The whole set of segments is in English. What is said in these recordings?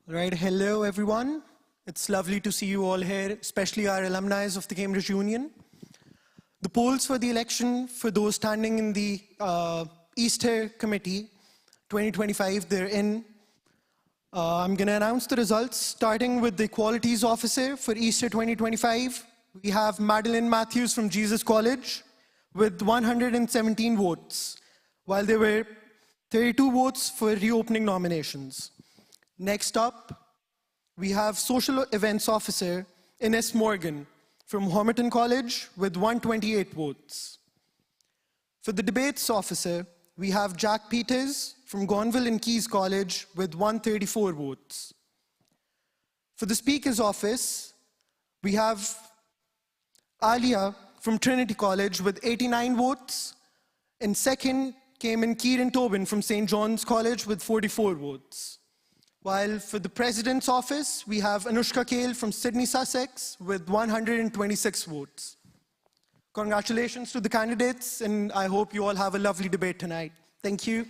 All right, hello everyone. It's lovely to see you all here, especially our alumni of the Cambridge Union. The polls for the election for those standing in the Easter Committee 2025, they're in. I'm going to announce the results, starting with the Equalities Officer for Easter 2025. We have Madeline Matthews from Jesus College with 117 votes, while there were 32 votes for reopening nominations. Next up, we have Social Events Officer Ines Morgan from Homerton College with 128 votes. For the Debates Officer, we have Jack Peters from Gonville and Keys College with 134 votes. For the Speaker's Office, we have Alia from Trinity College with 89 votes, and second came in Kieran Tobin from St. John's College with 44 votes. While for the President's Office, we have Anushka Kale from Sydney, Sussex with 126 votes. Congratulations to the candidates, and I hope you all have a lovely debate tonight. Thank you.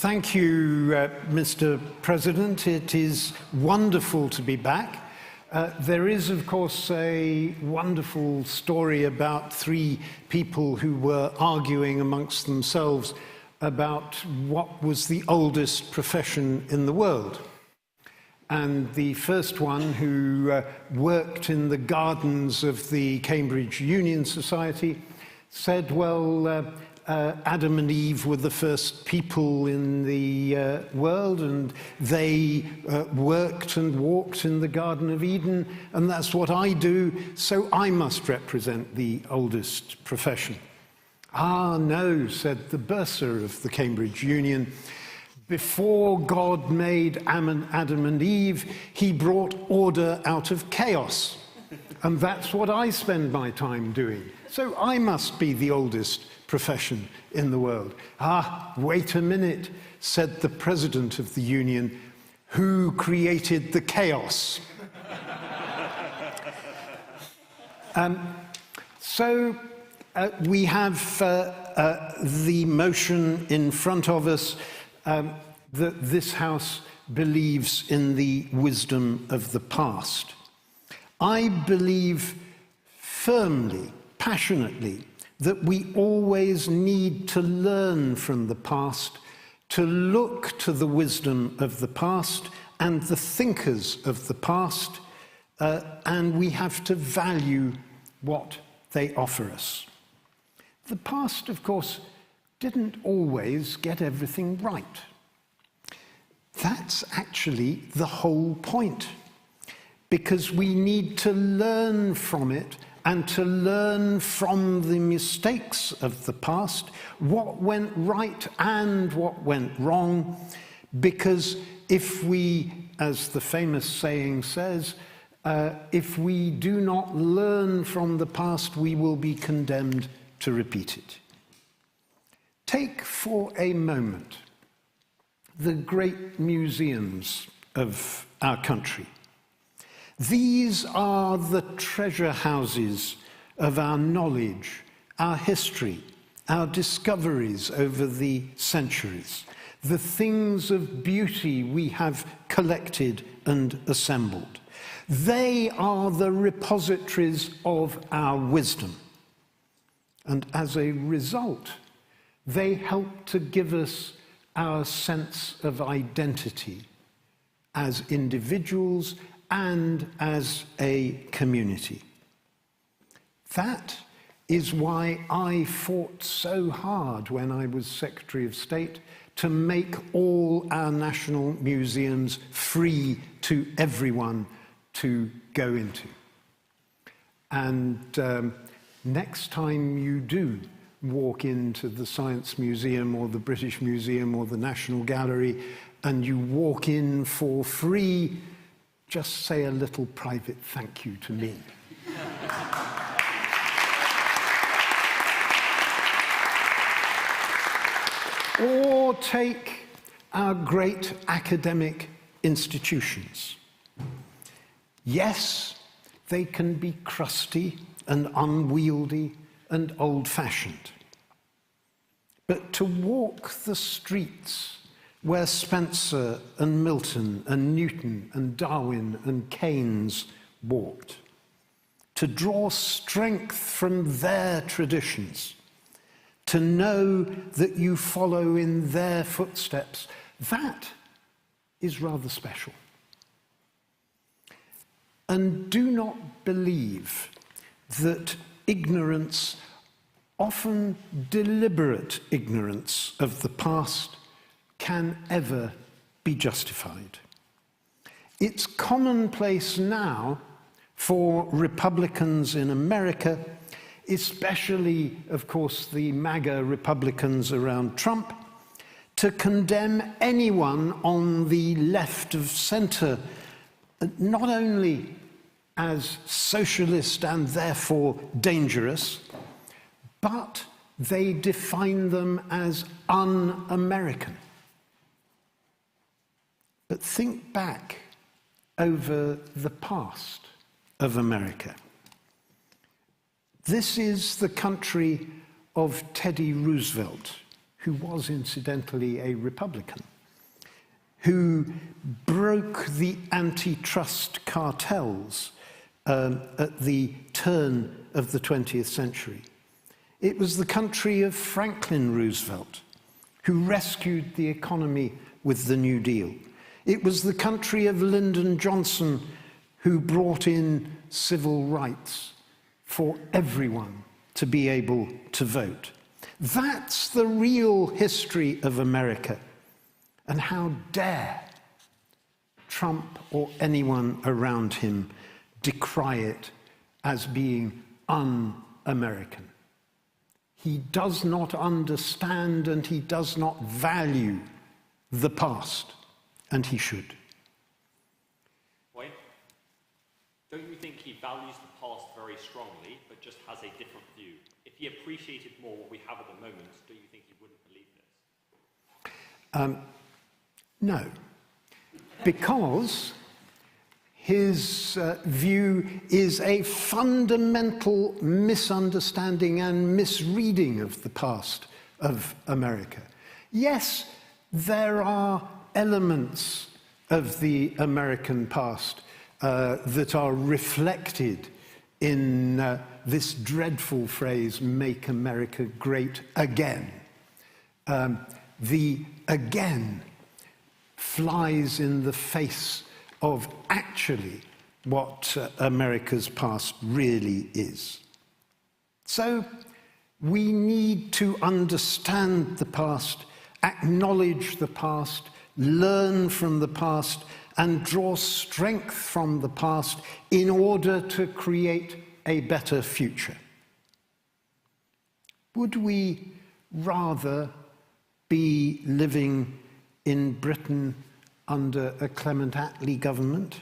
Thank you, Mr. President. It is wonderful to be back. There is, of course, a wonderful story about three people who were arguing amongst themselves about what was the oldest profession in the world. And the first one, who worked in the gardens of the Cambridge Union Society, said, well, Adam and Eve were the first people in the world, and they worked and walked in the Garden of Eden, and that's what I do, so I must represent the oldest profession. Ah, no, said the bursar of the Cambridge Union. Before God made Adam and Eve, he brought order out of chaos. And that's what I spend my time doing. So I must be the oldest profession in the world. Ah, wait a minute, said the president of the union. Who created the chaos? We have the motion in front of us that this House believes in the wisdom of the past. I believe firmly, passionately, that we always need to learn from the past, to look to the wisdom of the past and the thinkers of the past, and we have to value what they offer us. The past, of course, didn't always get everything right. That's actually the whole point, because we need to learn from it and to learn from the mistakes of the past, what went right and what went wrong, because if we, as the famous saying says, if we do not learn from the past, we will be condemned to repeat it. Take for a moment the great museums of our country. These are the treasure houses of our knowledge, our history, our discoveries over the centuries, the things of beauty we have collected and assembled. They are the repositories of our wisdom. And as a result, they help to give us our sense of identity as individuals and as a community. That is why I fought so hard when I was Secretary of State to make all our national museums free to everyone to go into. And next time you do walk into the Science Museum or the British Museum or the National Gallery and you walk in for free, just say a little private thank you to me. Or take our great academic institutions. Yes, they can be crusty and unwieldy and old-fashioned. But to walk the streets where Spencer and Milton and Newton and Darwin and Keynes walked, to draw strength from their traditions, to know that you follow in their footsteps, that is rather special. And do not believe that ignorance, often deliberate ignorance of the past, can ever be justified. It's commonplace now for Republicans in America, especially, of course, the MAGA Republicans around Trump, to condemn anyone on the left of centre, not only as socialist and therefore dangerous, but they define them as un-American. But think back over the past of America. This is the country of Teddy Roosevelt, who was incidentally a Republican, who broke the antitrust cartels at the turn of the 20th century. It was the country of Franklin Roosevelt, who rescued the economy with the New Deal. It was the country of Lyndon Johnson, who brought in civil rights for everyone to be able to vote. That's the real history of America. And how dare Trump or anyone around him decry it as being un-American. He does not understand and he does not value the past, and he should. Wait, don't you think he values the past very strongly, but just has a different view? If he appreciated more what we have at the moment, do you think he wouldn't believe this? No, because his view is a fundamental misunderstanding and misreading of the past of America. Yes, there are elements of the American past that are reflected in this dreadful phrase, "Make America Great Again." The again flies in the face of actually what America's past really is. So we need to understand the past, acknowledge the past, learn from the past, and draw strength from the past in order to create a better future. Would we rather be living in Britain under a Clement Attlee government,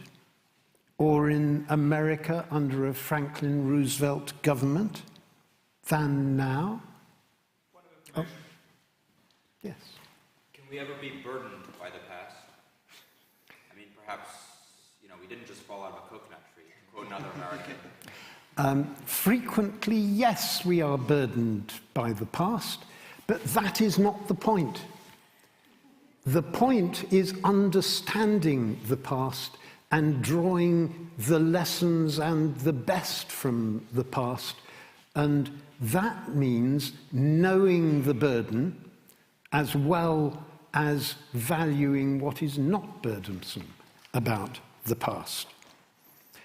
or in America under a Franklin Roosevelt government, than now? Oh. Yes. Can we ever be burdened by the past? I mean, perhaps, we didn't just fall out of a coconut tree, to quote another American. Frequently, yes, we are burdened by the past, but that is not the point. The point is understanding the past and drawing the lessons and the best from the past. And that means knowing the burden as well as valuing what is not burdensome about the past.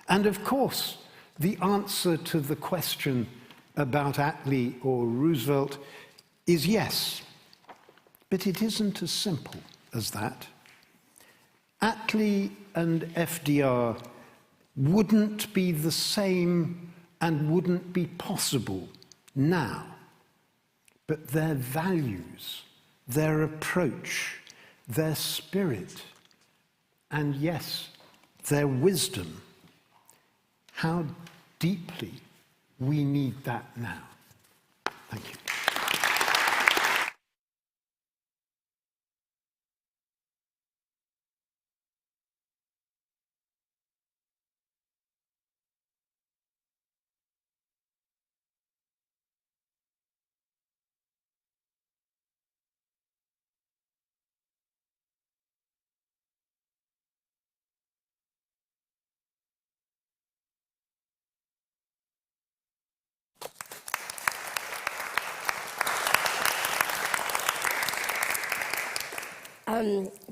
And of course, the answer to the question about Attlee or Roosevelt is yes. But it isn't as simple as that. Attlee and FDR wouldn't be the same and wouldn't be possible now. But their values, their approach, their spirit, and yes, their wisdom, how deeply we need that now. Thank you.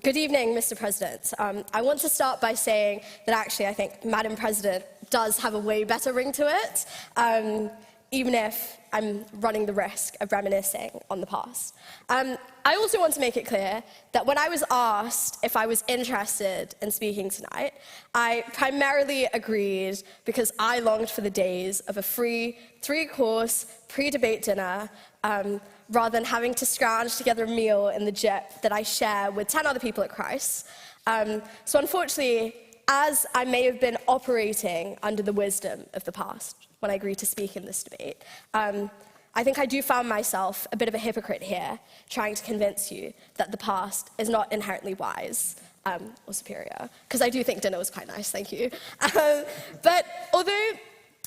Good evening, Mr. President. I want to start by saying that actually I think Madam President does have a way better ring to it, even if I'm running the risk of reminiscing on the past. I also want to make it clear that when I was asked if I was interested in speaking tonight, I primarily agreed because I longed for the days of a free, three-course, pre-debate dinner, rather than having to scrounge together a meal in the JIP that I share with 10 other people at Christ. So unfortunately, as I may have been operating under the wisdom of the past when I agreed to speak in this debate, I think I do find myself a bit of a hypocrite here, trying to convince you that the past is not inherently wise or superior, because I do think dinner was quite nice, thank you. But although,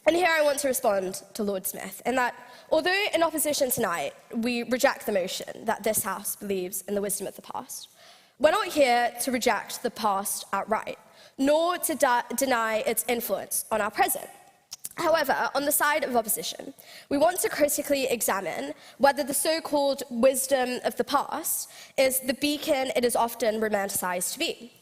and here I want to respond to Lord Smith, in that although in opposition tonight we reject the motion that this House believes in the wisdom of the past, we're not here to reject the past outright, nor to deny its influence on our present. However, on the side of opposition, we want to critically examine whether the so-called wisdom of the past is the beacon it is often romanticized to be.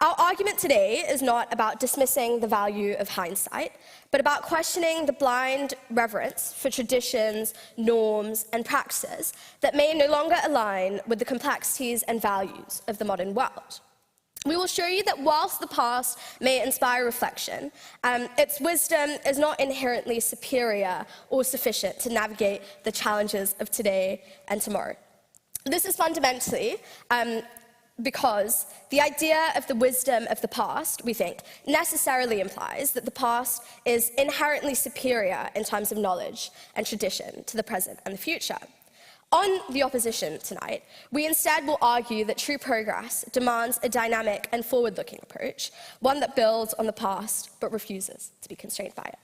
Our argument today is not about dismissing the value of hindsight, but about questioning the blind reverence for traditions, norms, and practices that may no longer align with the complexities and values of the modern world. We will show you that whilst the past may inspire reflection, its wisdom is not inherently superior or sufficient to navigate the challenges of today and tomorrow. This is fundamentally because the idea of the wisdom of the past, we think, necessarily implies that the past is inherently superior in terms of knowledge and tradition to the present and the future. On the opposition tonight, we instead will argue that true progress demands a dynamic and forward-looking approach, one that builds on the past but refuses to be constrained by it.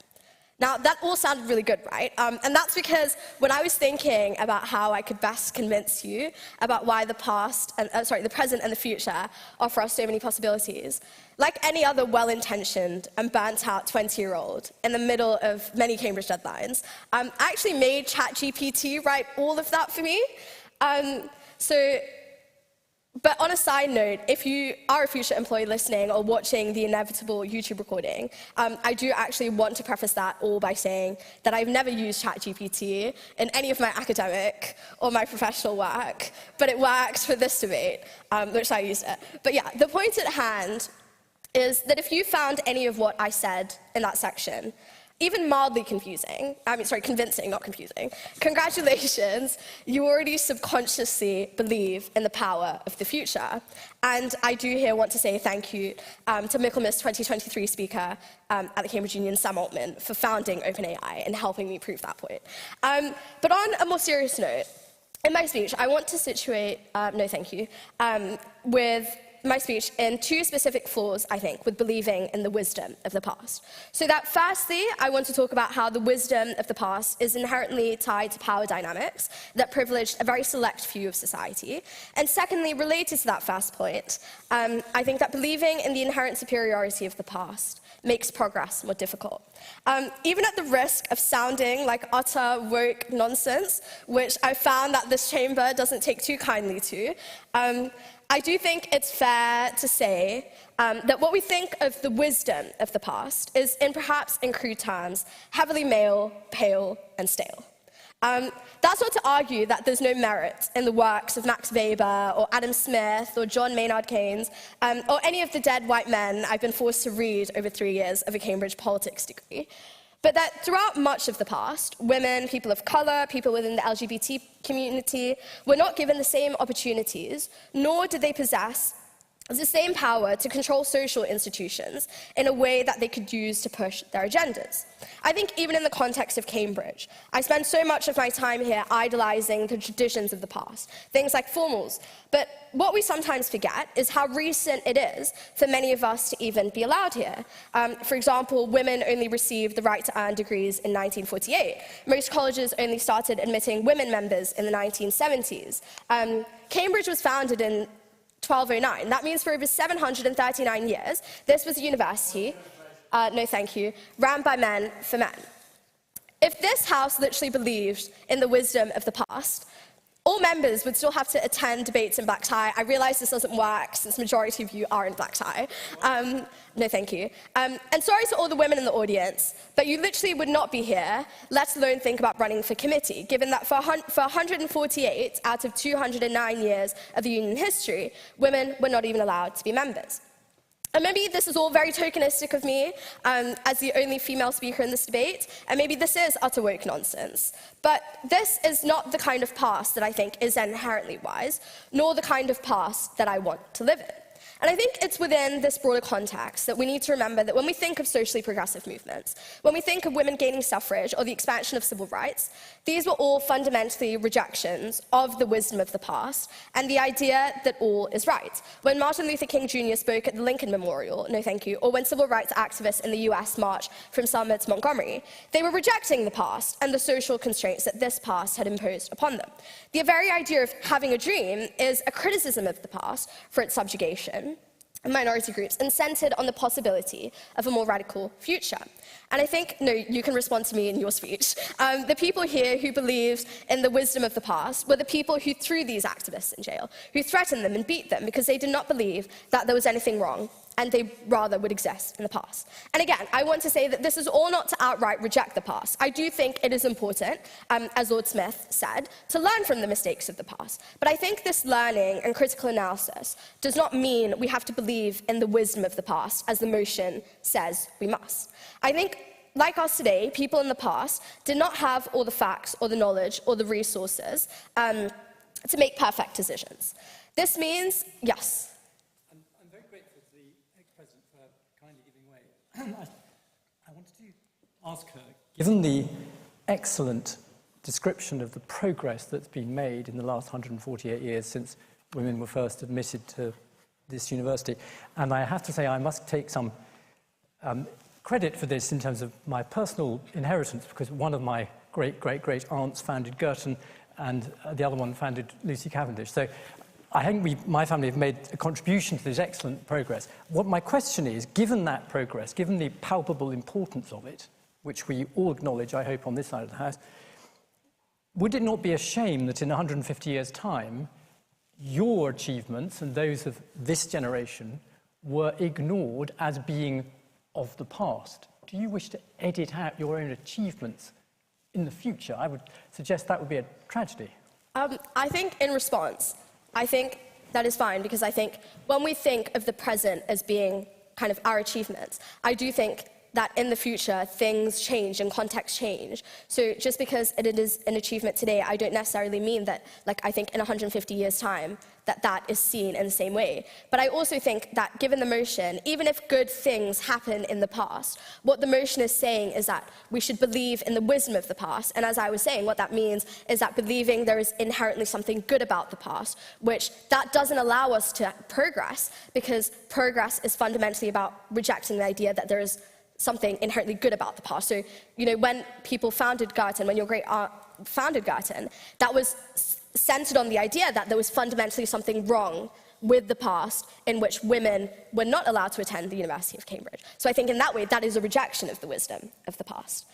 Now, that all sounded really good, right? And that's because when I was thinking about how I could best convince you about why the present and the future offer us so many possibilities, like any other well-intentioned and burnt-out 20-year-old in the middle of many Cambridge deadlines, I actually made ChatGPT write all of that for me. But on a side note, if you are a future employee listening or watching the inevitable YouTube recording, I do actually want to preface that all by saying that I've never used ChatGPT in any of my academic or my professional work, but it worked for this debate, which I used it. But yeah, the point at hand is that if you found any of what I said in that section even mildly convincing, not confusing, congratulations, you already subconsciously believe in the power of the future. And I do here want to say thank you to Michaelmas 2023 speaker at the Cambridge Union, Sam Altman, for founding OpenAI and helping me prove that point. But on a more serious note, in my speech, I want to situate, with my speech in two specific flaws, I think, with believing in the wisdom of the past. So that firstly, I want to talk about how the wisdom of the past is inherently tied to power dynamics that privileged a very select few of society. And secondly, related to that first point, I think that believing in the inherent superiority of the past makes progress more difficult. Even at the risk of sounding like utter woke nonsense, which I found that this chamber doesn't take too kindly to, I do think it's fair to say that what we think of the wisdom of the past is, in perhaps in crude terms, heavily male, pale, and stale. That's not to argue that there's no merit in the works of Max Weber or Adam Smith or John Maynard Keynes or any of the dead white men I've been forced to read over 3 years of a Cambridge politics degree. But that throughout much of the past, women, people of colour, people within the LGBT community were not given the same opportunities, nor did they possess the same power to control social institutions in a way that they could use to push their agendas. I think even in the context of Cambridge, I spend so much of my time here idolising the traditions of the past, things like formals. But what we sometimes forget is how recent it is for many of us to even be allowed here. For example, women only received the right to earn degrees in 1948. Most colleges only started admitting women members in the 1970s. Cambridge was founded in 1209. That means for over 739 years, this was a university, no thank you, ran by men for men. If this house literally believed in the wisdom of the past, all members would still have to attend debates in black tie. I realise this doesn't work since the majority of you are in black tie. No, thank you. And sorry to all the women in the audience, but you literally would not be here, let alone think about running for committee, given that for 148 out of 209 years of the union history, women were not even allowed to be members. And maybe this is all very tokenistic of me as the only female speaker in this debate, and maybe this is utter woke nonsense. But this is not the kind of past that I think is inherently wise, nor the kind of past that I want to live in. And I think it's within this broader context that we need to remember that when we think of socially progressive movements, when we think of women gaining suffrage or the expansion of civil rights, these were all fundamentally rejections of the wisdom of the past and the idea that all is right. When Martin Luther King Jr. spoke at the Lincoln Memorial, no thank you, or when civil rights activists in the US marched from Selma to Montgomery, they were rejecting the past and the social constraints that this past had imposed upon them. The very idea of having a dream is a criticism of the past for its subjugation, minority groups, and centred on the possibility of a more radical future. And I think, no, you can respond to me in your speech. The people here who believed in the wisdom of the past were the people who threw these activists in jail, who threatened them and beat them because they did not believe that there was anything wrong, and they rather would exist in the past. And again, I want to say that this is all not to outright reject the past. I do think it is important, as Lord Smith said, to learn from the mistakes of the past. But I think this learning and critical analysis does not mean we have to believe in the wisdom of the past, as the motion says we must. I think, like us today, people in the past did not have all the facts or the knowledge or the resources to make perfect decisions. This means, yes. I'm very grateful to the ex-president for kindly giving way. I wanted to ask her, given the excellent description of the progress that's been made in the last 148 years since women were first admitted to this university, and I have to say I must take some credit for this in terms of my personal inheritance, because one of my great-great-great-aunts founded Girton and the other one founded Lucy Cavendish. So I think my family have made a contribution to this excellent progress. What my question is, given that progress, given the palpable importance of it, which we all acknowledge, I hope, on this side of the House, would it not be a shame that in 150 years' time, your achievements and those of this generation were ignored as being of the past? Do you wish to edit out your own achievements in the future? I would suggest that would be a tragedy. I think in response, I think that is fine, because I think when we think of the present as being kind of our achievements, I do think that in the future things change and contexts change. So just because it is an achievement today, I don't necessarily mean that, like, I think in 150 years' time, that is seen in the same way. But I also think that given the motion, even if good things happen in the past, what the motion is saying is that we should believe in the wisdom of the past. And as I was saying, what that means is that believing there is inherently something good about the past, which that doesn't allow us to progress, because progress is fundamentally about rejecting the idea that there is something inherently good about the past. So, when people founded Girton, when your great aunt founded Girton, that was centered on the idea that there was fundamentally something wrong with the past in which women were not allowed to attend the University of Cambridge. So I think in that way, that is a rejection of the wisdom of the past.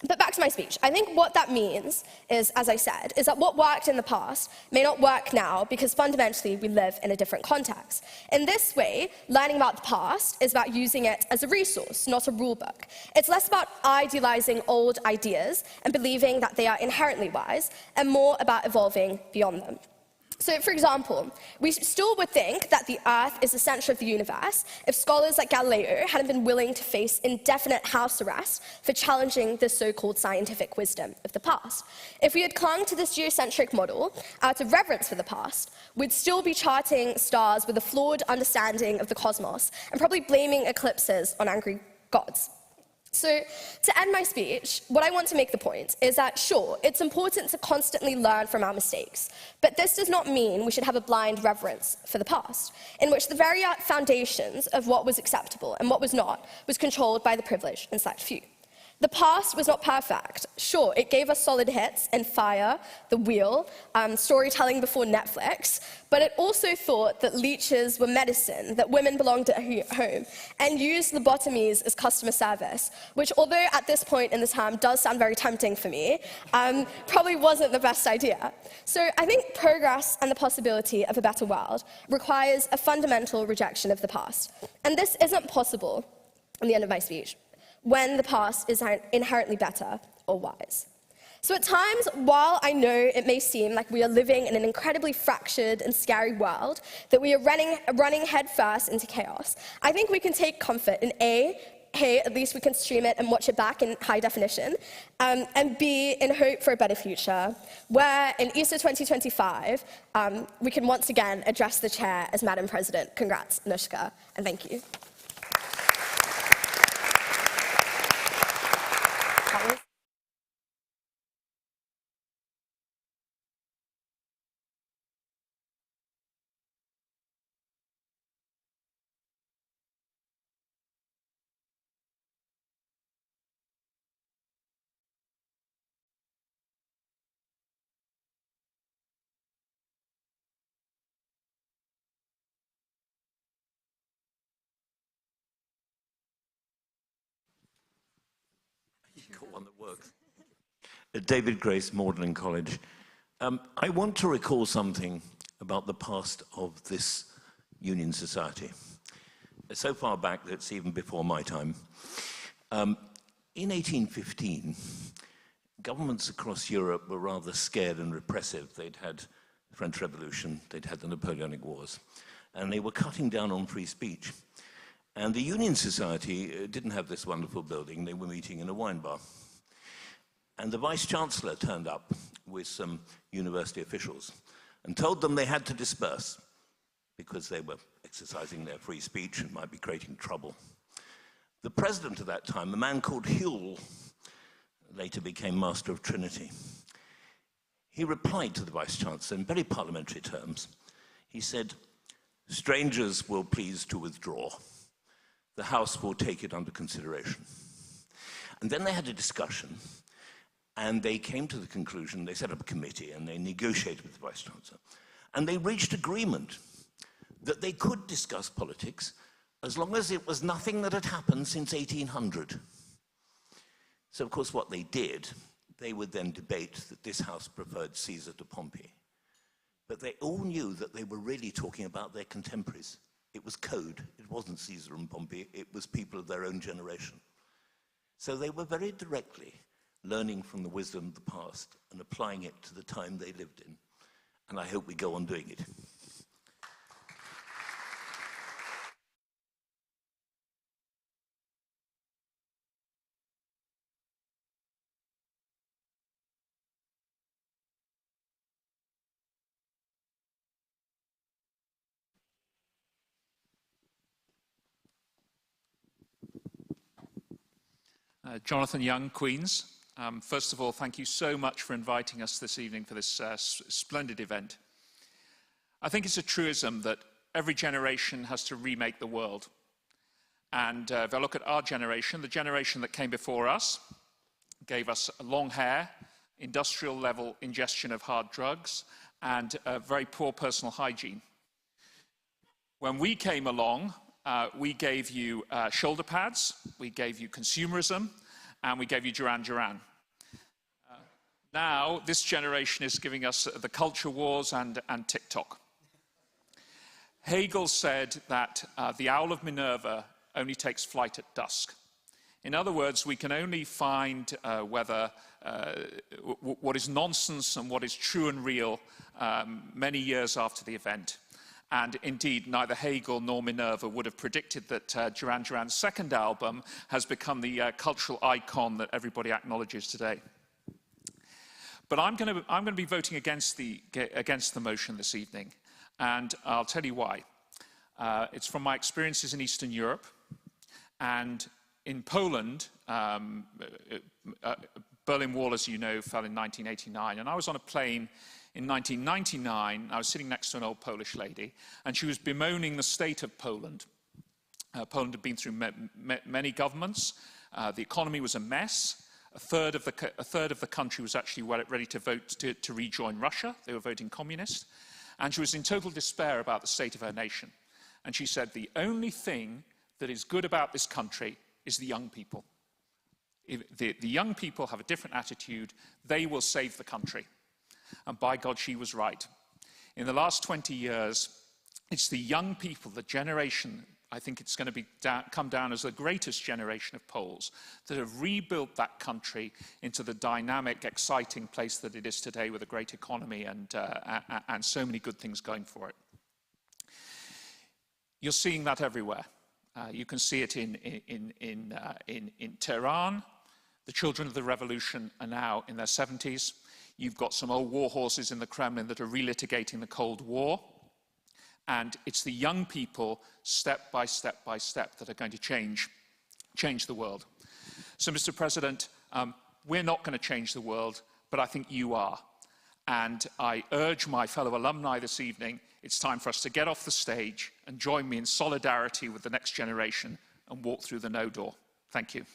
But back to my speech. I think what that means is, as I said, is that what worked in the past may not work now because fundamentally we live in a different context. In this way, learning about the past is about using it as a resource, not a rule book. It's less about idealizing old ideas and believing that they are inherently wise, and more about evolving beyond them. So, for example, we still would think that the Earth is the center of the universe if scholars like Galileo hadn't been willing to face indefinite house arrest for challenging the so-called scientific wisdom of the past. If we had clung to this geocentric model out of reverence for the past, we'd still be charting stars with a flawed understanding of the cosmos and probably blaming eclipses on angry gods. So, to end my speech, what I want to make the point is that, sure, it's important to constantly learn from our mistakes, but this does not mean we should have a blind reverence for the past, in which the very foundations of what was acceptable and what was not was controlled by the privileged and select few. The past was not perfect. Sure, it gave us solid hits and Fire, The Wheel, storytelling before Netflix, but it also thought that leeches were medicine, that women belonged at home, and used lobotomies as customer service, which, although at this point in the term does sound very tempting for me, probably wasn't the best idea. So I think progress and the possibility of a better world requires a fundamental rejection of the past. And this isn't possible, at the end of my speech, when the past is inherently better or wise. So at times, while I know it may seem like we are living in an incredibly fractured and scary world, that we are running headfirst into chaos, I think we can take comfort in A, hey, at least we can stream it and watch it back in high definition, and B, in hope for a better future, where in Easter 2025, we can once again address the chair as Madam President. Congrats, Anushka, and thank you. Got one that works. David Grace, Magdalen College. I want to recall something about the past of this Union Society. So far back that it's even before my time. In 1815, governments across Europe were rather scared and repressive. They'd had the French Revolution, they'd had the Napoleonic Wars, and they were cutting down on free speech. And the Union Society didn't have this wonderful building. They were meeting in a wine bar. And the Vice-Chancellor turned up with some university officials and told them they had to disperse because they were exercising their free speech and might be creating trouble. The president at that time, a man called Whewell, later became Master of Trinity, he replied to the Vice-Chancellor in very parliamentary terms. He said, "Strangers will please to withdraw. The House will take it under consideration." And then they had a discussion, and they came to the conclusion, they set up a committee, and they negotiated with the Vice-Chancellor, and they reached agreement that they could discuss politics as long as it was nothing that had happened since 1800. So, of course, what they did, they would then debate that this House preferred Caesar to Pompey. But they all knew that they were really talking about their contemporaries. It was code. It wasn't Caesar and Pompey. It was people of their own generation. So they were very directly learning from the wisdom of the past and applying it to the time they lived in. And I hope we go on doing it. Jonathan Young, Queens. First of all, thank you so much for inviting us this evening for this splendid event. I think it's a truism that every generation has to remake the world. And if I look at our generation, the generation that came before us gave us long hair, industrial level ingestion of hard drugs, and very poor personal hygiene. When we came along, we gave you shoulder pads, we gave you consumerism, and we gave you Duran Duran. Now, this generation is giving us the culture wars and TikTok. Hegel said that the owl of Minerva only takes flight at dusk. In other words, we can only find what is nonsense and what is true and real many years after the event. And indeed, neither Hegel nor Minerva would have predicted that Duran Duran's second album has become the cultural icon that everybody acknowledges today. But I'm going to be voting against the motion this evening, and I'll tell you why. It's from my experiences in Eastern Europe, and in Poland, Berlin Wall, as you know, fell in 1989, and I was on a plane in 1999. I was sitting next to an old Polish lady, and she was bemoaning the state of Poland. Poland had been through many governments. The economy was a mess. A third of the country was actually ready to vote to rejoin Russia. They were voting communist. And she was in total despair about the state of her nation. And she said, the only thing that is good about this country is the young people. The young people have a different attitude. They will save the country. And by God, she was right. In the last 20 years, it's the young people, the generation, I think it's going to come down as the greatest generation of Poles that have rebuilt that country into the dynamic, exciting place that it is today, with a great economy and so many good things going for it. You're seeing that everywhere. You can see it in Tehran. The children of the revolution are now in their 70s. You've got some old war horses in the Kremlin that are relitigating the Cold War. And it's the young people, step by step by step, that are going to change the world. So, Mr. President, we're not going to change the world, but I think you are. And I urge my fellow alumni this evening, it's time for us to get off the stage and join me in solidarity with the next generation and walk through the no door. Thank you.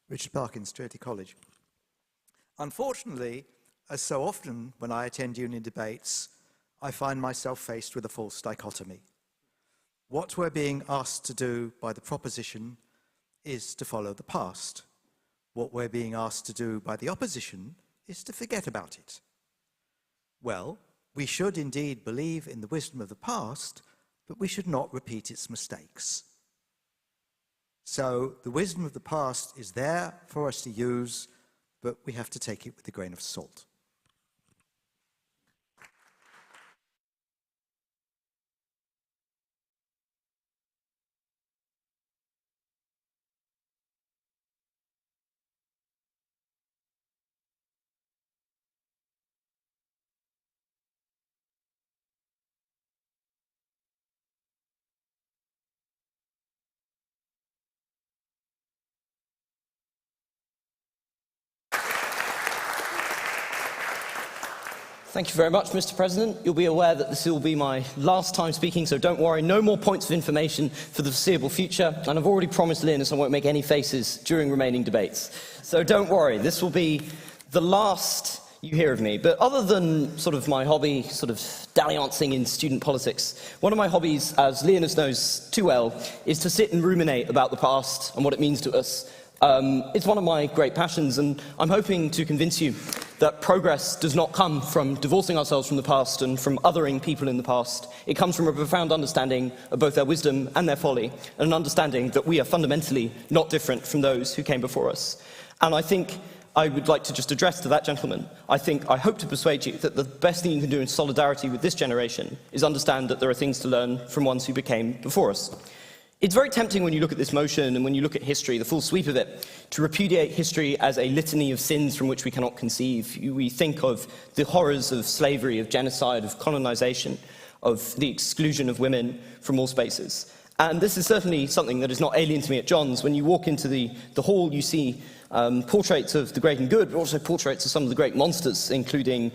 Richard Parkins, Trinity College. Unfortunately, as so often when I attend union debates, I find myself faced with a false dichotomy. What we're being asked to do by the proposition is to follow the past. What we're being asked to do by the opposition is to forget about it. Well, we should indeed believe in the wisdom of the past, but we should not repeat its mistakes. So the wisdom of the past is there for us to use, but we have to take it with a grain of salt. Thank you very much, Mr. President. You'll be aware that this will be my last time speaking, so don't worry, no more points of information for the foreseeable future. And I've already promised Leonas I won't make any faces during remaining debates. So don't worry, this will be the last you hear of me. But other than sort of my hobby, sort of dalliancing in student politics, one of my hobbies, as Leonas knows too well, is to sit and ruminate about the past and what it means to us. It's one of my great passions, and I'm hoping to convince you that progress does not come from divorcing ourselves from the past and from othering people in the past. It comes from a profound understanding of both their wisdom and their folly, and an understanding that we are fundamentally not different from those who came before us. And I think I would like to just address to that gentleman, I hope to persuade you that the best thing you can do in solidarity with this generation is understand that there are things to learn from ones who became before us. It's very tempting when you look at this motion and when you look at history, the full sweep of it, to repudiate history as a litany of sins from which we cannot conceive. We think of the horrors of slavery, of genocide, of colonization, of the exclusion of women from all spaces. And this is certainly something that is not alien to me at John's. When you walk into the hall, you see portraits of the great and good, but also portraits of some of the great monsters, including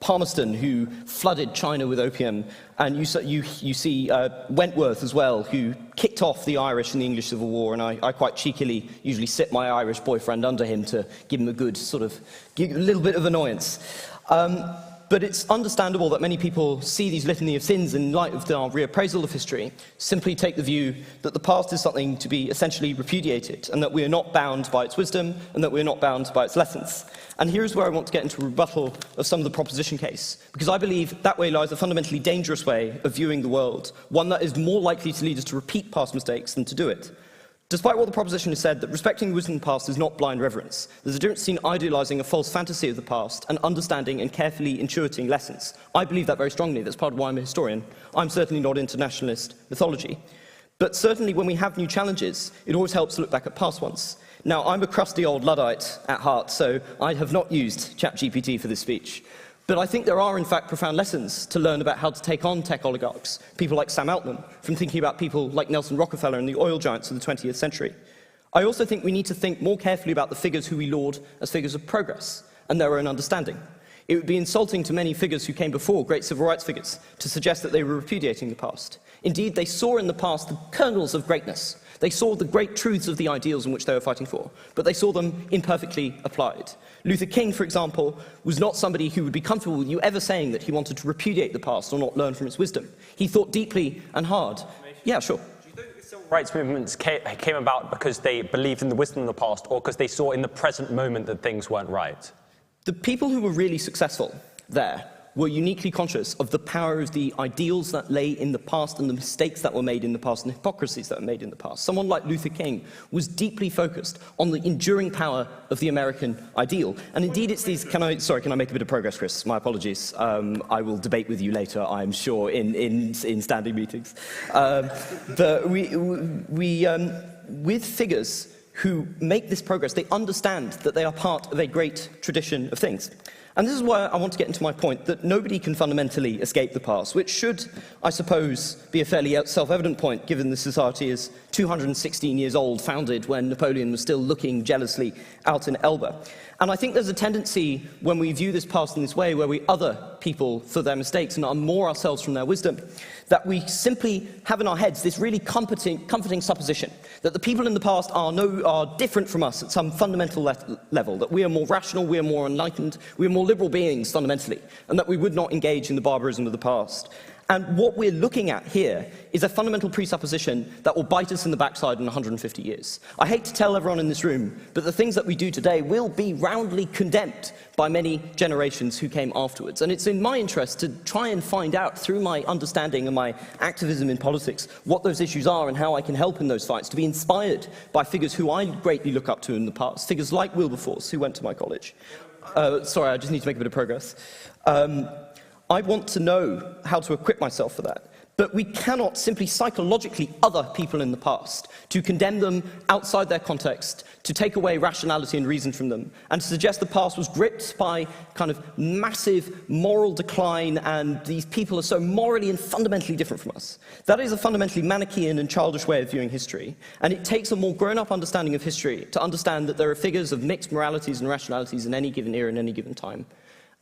Palmerston, who flooded China with opium, and you see Wentworth as well, who kicked off the Irish in the English Civil War, and I quite cheekily usually sit my Irish boyfriend under him to give him a good give a little bit of annoyance. But it's understandable that many people see these litany of sins in light of our reappraisal of history, simply take the view that the past is something to be essentially repudiated, and that we are not bound by its wisdom, and that we are not bound by its lessons. And here's where I want to get into a rebuttal of some of the proposition case, because I believe that way lies a fundamentally dangerous way of viewing the world, one that is more likely to lead us to repeat past mistakes than to do it. Despite what the proposition has said, that respecting the wisdom of the past is not blind reverence. There's a difference between idealising a false fantasy of the past and understanding and carefully intuiting lessons. I believe that very strongly. That's part of why I'm a historian. I'm certainly not into nationalist mythology. But certainly when we have new challenges, it always helps to look back at past ones. Now, I'm a crusty old Luddite at heart, so I have not used ChatGPT for this speech. But I think there are, in fact, profound lessons to learn about how to take on tech oligarchs, people like Sam Altman, from thinking about people like Nelson Rockefeller and the oil giants of the 20th century. I also think we need to think more carefully about the figures who we laud as figures of progress and their own understanding. It would be insulting to many figures who came before, great civil rights figures, to suggest that they were repudiating the past. Indeed, they saw in the past the kernels of greatness. They saw the great truths of the ideals in which they were fighting for, but they saw them imperfectly applied. Luther King, for example, was not somebody who would be comfortable with you ever saying that he wanted to repudiate the past or not learn from its wisdom. He thought deeply and hard. Yeah, sure. Do you think the civil rights movements came about because they believed in the wisdom of the past, or because they saw in the present moment that things weren't right? The people who were really successful there were uniquely conscious of the power of the ideals that lay in the past and the mistakes that were made in the past and the hypocrisies that were made in the past. Someone like Luther King was deeply focused on the enduring power of the American ideal. And indeed, it's these... Can I make a bit of progress, Chris? My apologies. I will debate with you later, I'm sure, in standing meetings. With figures who make this progress, they understand that they are part of a great tradition of things. And this is why I want to get into my point, that nobody can fundamentally escape the past, which should, I suppose, be a fairly self-evident point, given the society is 216 years old, founded when Napoleon was still looking jealously out in Elba. And I think there's a tendency, when we view this past in this way, where we other people for their mistakes and unmoor ourselves from their wisdom, that we simply have in our heads this really comforting supposition that the people in the past are different from us at some fundamental level, that we are more rational, we are more enlightened, we are more liberal beings fundamentally, and that we would not engage in the barbarism of the past. And what we're looking at here is a fundamental presupposition that will bite us in the backside in 150 years. I hate to tell everyone in this room, but the things that we do today will be roundly condemned by many generations who came afterwards. And it's in my interest to try and find out, through my understanding and my activism in politics, what those issues are and how I can help in those fights, to be inspired by figures who I greatly look up to in the past, figures like Wilberforce, who went to my college. Sorry, I just need to make a bit of progress. I want to know how to equip myself for that. But we cannot simply psychologically other people in the past, to condemn them outside their context, to take away rationality and reason from them, and to suggest the past was gripped by kind of massive moral decline and these people are so morally and fundamentally different from us. That is a fundamentally Manichaean and childish way of viewing history, and it takes a more grown-up understanding of history to understand that there are figures of mixed moralities and rationalities in any given era and any given time.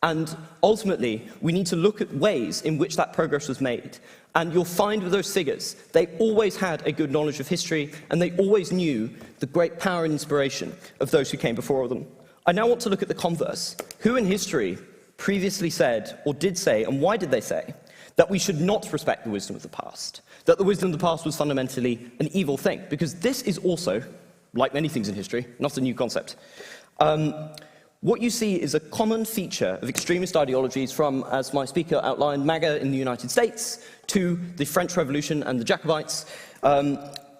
And ultimately, we need to look at ways in which that progress was made. And you'll find with those figures, they always had a good knowledge of history, and they always knew the great power and inspiration of those who came before them. I now want to look at the converse. Who in history previously said, or did say, and why did they say, that we should not respect the wisdom of the past? That the wisdom of the past was fundamentally an evil thing? Because this is also, like many things in history, not a new concept. What you see is a common feature of extremist ideologies from, as my speaker outlined, MAGA in the United States to the French Revolution and the Jacobites,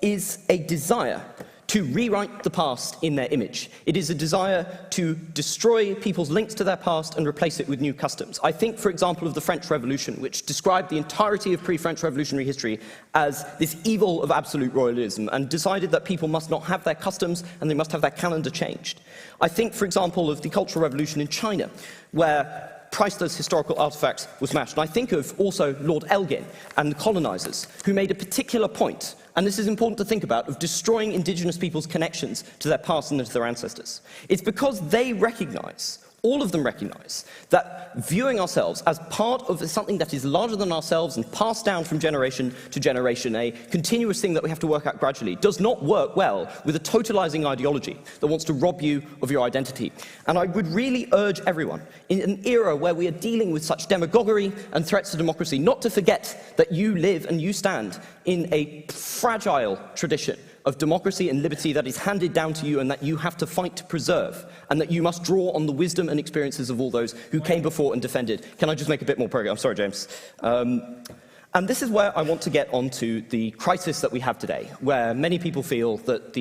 is a desire to rewrite the past in their image. It is a desire to destroy people's links to their past and replace it with new customs. I think, for example, of the French Revolution, which described the entirety of pre-French revolutionary history as this evil of absolute royalism and decided that people must not have their customs and they must have their calendar changed. I think, for example, of the Cultural Revolution in China, where priceless historical artifacts were smashed. And I think of also Lord Elgin and the colonizers, who made a particular point, and this is important to think about, of destroying indigenous people's connections to their past and to their ancestors. It's because they recognize all of them recognise that viewing ourselves as part of something that is larger than ourselves and passed down from generation to generation, a continuous thing that we have to work out gradually, does not work well with a totalising ideology that wants to rob you of your identity. And I would really urge everyone, in an era where we are dealing with such demagoguery and threats to democracy, not to forget that you live and you stand in a fragile tradition of democracy and liberty that is handed down to you and that you have to fight to preserve, and that you must draw on the wisdom and experiences of all those who came before and defended. Can I just make a bit more progress? I'm sorry, James. And this is where I want to get onto the crisis that we have today, where many people feel that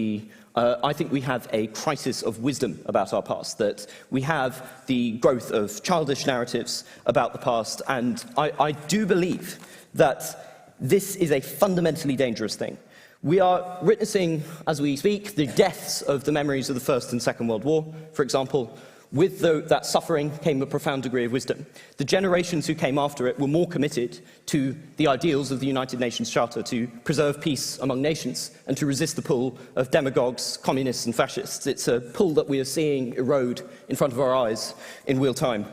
I think we have a crisis of wisdom about our past, that we have the growth of childish narratives about the past, and I do believe that this is a fundamentally dangerous thing. We are witnessing, as we speak, the deaths of the memories of the First and Second World War, for example. With that suffering came a profound degree of wisdom. The generations who came after it were more committed to the ideals of the United Nations Charter, to preserve peace among nations and to resist the pull of demagogues, communists and fascists. It's a pull that we are seeing erode in front of our eyes in real time.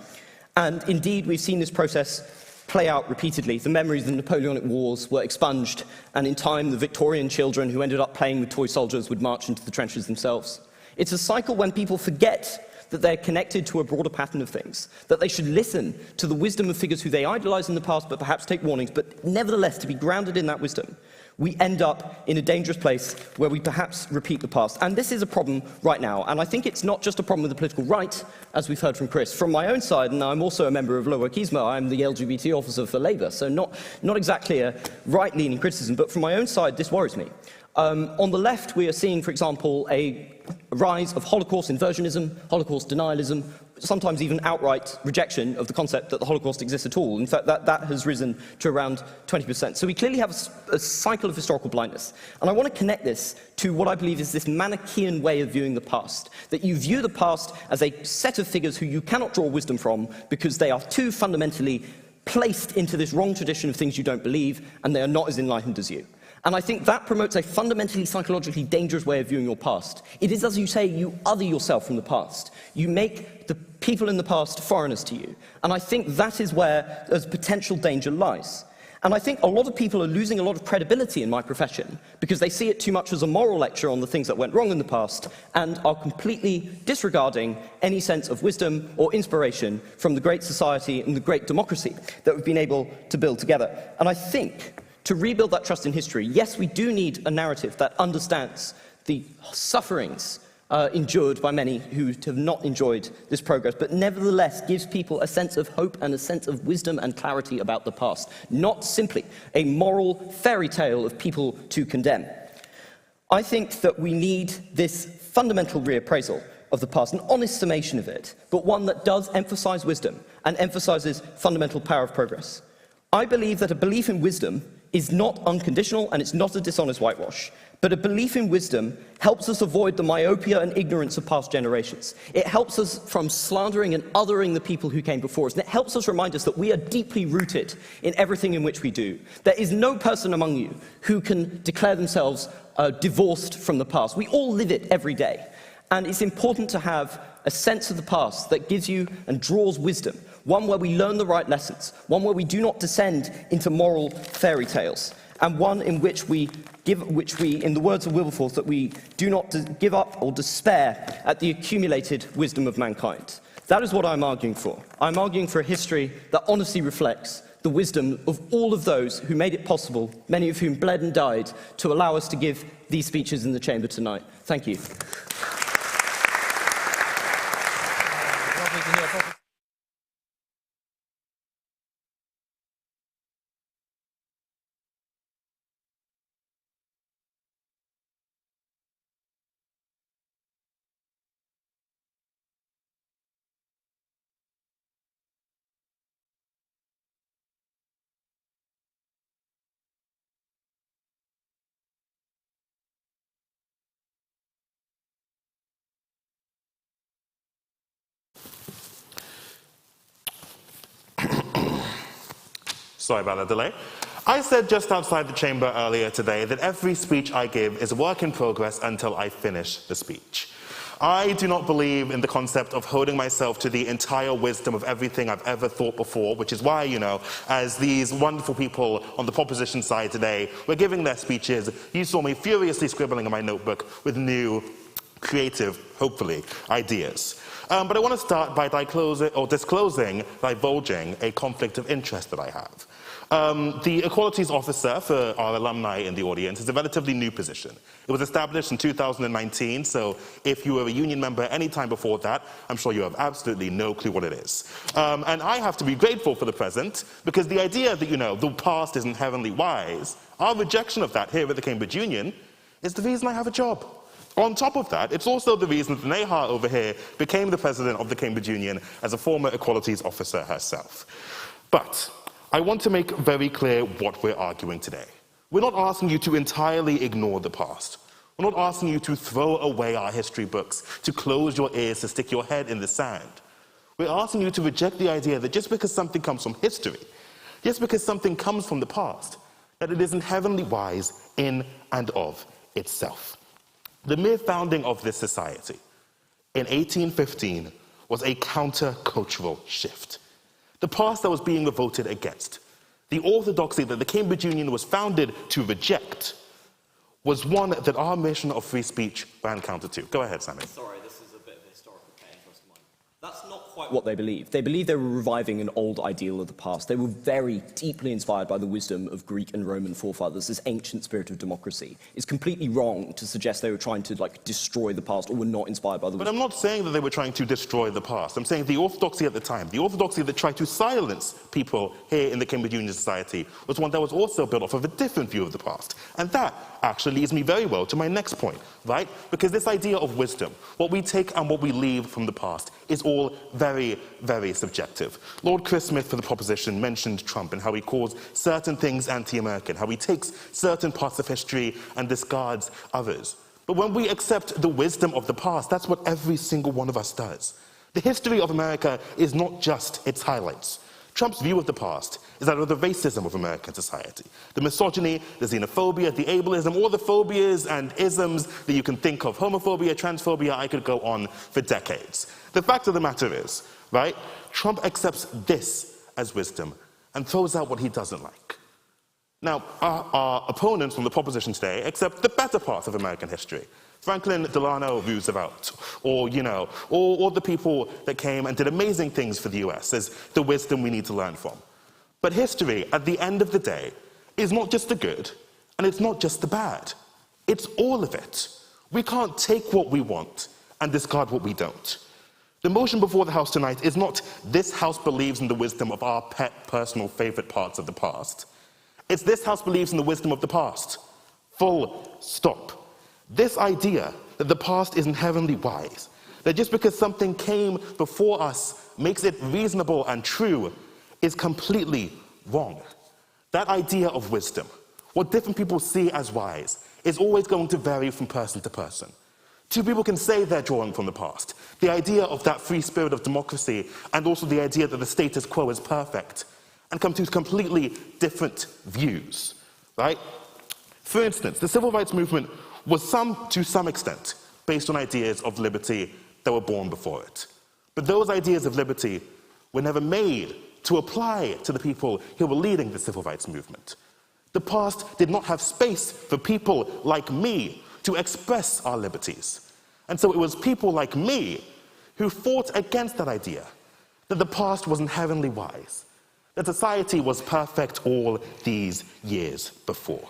And indeed, we've seen this process play out repeatedly. The memories of the Napoleonic Wars were expunged, and in time the Victorian children who ended up playing with toy soldiers would march into the trenches themselves. It's a cycle when people forget that they're connected to a broader pattern of things, that they should listen to the wisdom of figures who they idolise in the past but perhaps take warnings, but nevertheless to be grounded in that wisdom. We end up in a dangerous place where we perhaps repeat the past. And this is a problem right now. And I think it's not just a problem with the political right, as we've heard from Chris. From my own side, and I'm also a member of Lower I'm the LGBT officer for Labour, so not exactly a right-leaning criticism, but from my own side, this worries me. On the left, we are seeing, for example, a rise of Holocaust inversionism, Holocaust denialism, sometimes even outright rejection of the concept that the Holocaust exists at all. In fact, that has risen to around 20%. So we clearly have a cycle of historical blindness. And I want to connect this to what I believe is this Manichaean way of viewing the past, that you view the past as a set of figures who you cannot draw wisdom from because they are too fundamentally placed into this wrong tradition of things you don't believe, and they are not as enlightened as you. And I think that promotes a fundamentally psychologically dangerous way of viewing your past. It is, as you say, you other yourself from the past. You make the people in the past foreigners to you. And I think that is where there's potential danger lies. And I think a lot of people are losing a lot of credibility in my profession because they see it too much as a moral lecture on the things that went wrong in the past and are completely disregarding any sense of wisdom or inspiration from the great society and the great democracy that we've been able to build together. And I think to rebuild that trust in history, yes, we do need a narrative that understands the sufferings endured by many who have not enjoyed this progress, but nevertheless gives people a sense of hope and a sense of wisdom and clarity about the past, not simply a moral fairy tale of people to condemn. I think that we need this fundamental reappraisal of the past, an honest summation of it, but one that does emphasize wisdom and emphasizes fundamental power of progress. I believe that a belief in wisdom is not unconditional and it's not a dishonest whitewash, but a belief in wisdom helps us avoid the myopia and ignorance of past generations. It helps us from slandering and othering the people who came before us, and it helps us remind us that we are deeply rooted in everything in which we do. There is no person among you who can declare themselves divorced from the past. We all live it every day, and it's important to have a sense of the past that gives you and draws wisdom, one where we learn the right lessons, one where we do not descend into moral fairy tales, and one in which we, in the words of Wilberforce, that we do not give up or despair at the accumulated wisdom of mankind. That is what I'm arguing for. I'm arguing for a history that honestly reflects the wisdom of all of those who made it possible, many of whom bled and died, to allow us to give these speeches in the chamber tonight. Thank you. Sorry about the delay. I said just outside the chamber earlier today that every speech I give is a work in progress until I finish the speech. I do not believe in the concept of holding myself to the entire wisdom of everything I've ever thought before, which is why, as these wonderful people on the proposition side today were giving their speeches, you saw me furiously scribbling in my notebook with new, creative, hopefully, ideas. But I want to start by divulging a conflict of interest that I have. The Equalities Officer for our alumni in the audience is a relatively new position. It was established in 2019, so if you were a union member any time before that, I'm sure you have absolutely no clue what it is. And I have to be grateful for the present, because the idea that, the past is inherently wise, our rejection of that here at the Cambridge Union is the reason I have a job. On top of that, it's also the reason that Neha over here became the president of the Cambridge Union as a former Equalities Officer herself. But I want to make very clear what we're arguing today. We're not asking you to entirely ignore the past. We're not asking you to throw away our history books, to close your ears, to stick your head in the sand. We're asking you to reject the idea that just because something comes from history, just because something comes from the past, that it is inherently wise in and of itself. The mere founding of this society in 1815 was a counter-cultural shift. The past that was being revolted against, the orthodoxy that the Cambridge Union was founded to reject, was one that our mission of free speech ran counter to. Go ahead, Sammy. Sorry, this is a bit of a historical pain for us of mine. That's not quite what they believed. They believed they were reviving an old ideal of the past. They were very deeply inspired by the wisdom of Greek and Roman forefathers, this ancient spirit of democracy. It's completely wrong to suggest they were trying to, destroy the past or were not inspired by the wisdom. But I'm not saying that they were trying to destroy the past. I'm saying the orthodoxy at the time, the orthodoxy that tried to silence people here in the Cambridge Union Society, was one that was also built off of a different view of the past. And that actually leads me very well to my next point, right? Because this idea of wisdom, what we take and what we leave from the past, is all very, very subjective. Lord Chris Smith for the proposition mentioned Trump and how he calls certain things anti-American, how he takes certain parts of history and discards others. But when we accept the wisdom of the past, that's what every single one of us does. The history of America is not just its highlights. Trump's view of the past is that of the racism of American society. The misogyny, the xenophobia, the ableism, all the phobias and isms that you can think of. Homophobia, transphobia, I could go on for decades. The fact of the matter is, right, Trump accepts this as wisdom and throws out what he doesn't like. Now, our opponents from the proposition today accept the better part of American history. Franklin Delano Roosevelt, or the people that came and did amazing things for the US as the wisdom we need to learn from. But history, at the end of the day, is not just the good, and it's not just the bad. It's all of it. We can't take what we want and discard what we don't. The motion before the House tonight is not, this House believes in the wisdom of our pet, personal, favorite parts of the past. It's, this House believes in the wisdom of the past. Full stop. This idea that the past is inherently wise, that just because something came before us makes it reasonable and true, is completely wrong. That idea of wisdom, what different people see as wise, is always going to vary from person to person. Two people can say they're drawing from the past. The idea of that free spirit of democracy and also the idea that the status quo is perfect, and come to completely different views, right? For instance, the civil rights movement was to some extent based on ideas of liberty that were born before it. But those ideas of liberty were never made to apply to the people who were leading the civil rights movement. The past did not have space for people like me to express our liberties. And so it was people like me who fought against that idea, that the past was inherently wise, that society was perfect all these years before.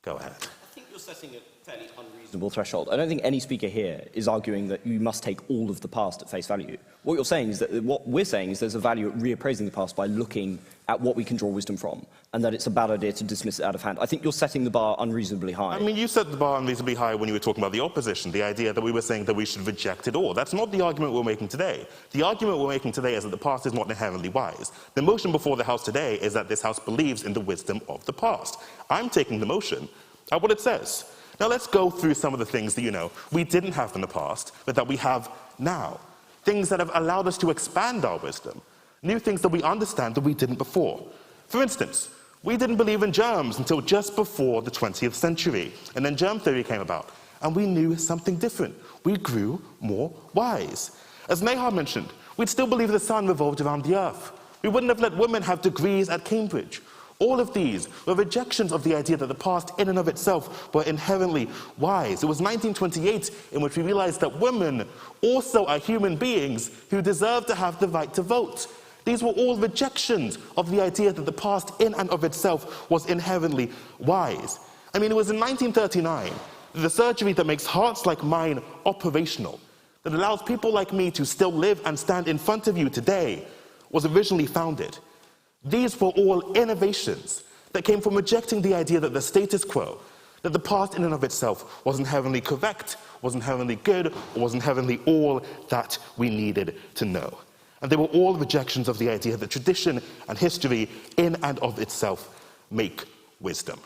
Go ahead. I think you're setting a fairly unreasonable threshold. I don't think any speaker here is arguing that you must take all of the past at face value. What you're saying is that what we're saying is there's a value at reappraising the past by looking at what we can draw wisdom from, and that it's a bad idea to dismiss it out of hand. I think you're setting the bar unreasonably high. I mean, you set the bar unreasonably high when you were talking about the opposition, the idea that we were saying that we should reject it all. That's not the argument we're making today. The argument we're making today is that the past is not inherently wise. The motion before the House today is that this House believes in the wisdom of the past. I'm taking the motion at what it says. Now let's go through some of the things that, we didn't have in the past, but that we have now. Things that have allowed us to expand our wisdom. New things that we understand that we didn't before. For instance, we didn't believe in germs until just before the 20th century, and then germ theory came about. and we knew something different. We grew more wise. As Neha mentioned, we'd still believe the sun revolved around the earth. We wouldn't have let women have degrees at Cambridge. All of these were rejections of the idea that the past in and of itself were inherently wise. It was 1928 in which we realized that women also are human beings who deserve to have the right to vote. These were all rejections of the idea that the past in and of itself was inherently wise. I mean, it was in 1939 that the surgery that makes hearts like mine operational, that allows people like me to still live and stand in front of you today, was originally founded. These were all innovations that came from rejecting the idea that the status quo, that the past in and of itself was inherently correct, was inherently good, or was inherently all that we needed to know. And they were all rejections of the idea that tradition and history in and of itself make wisdom.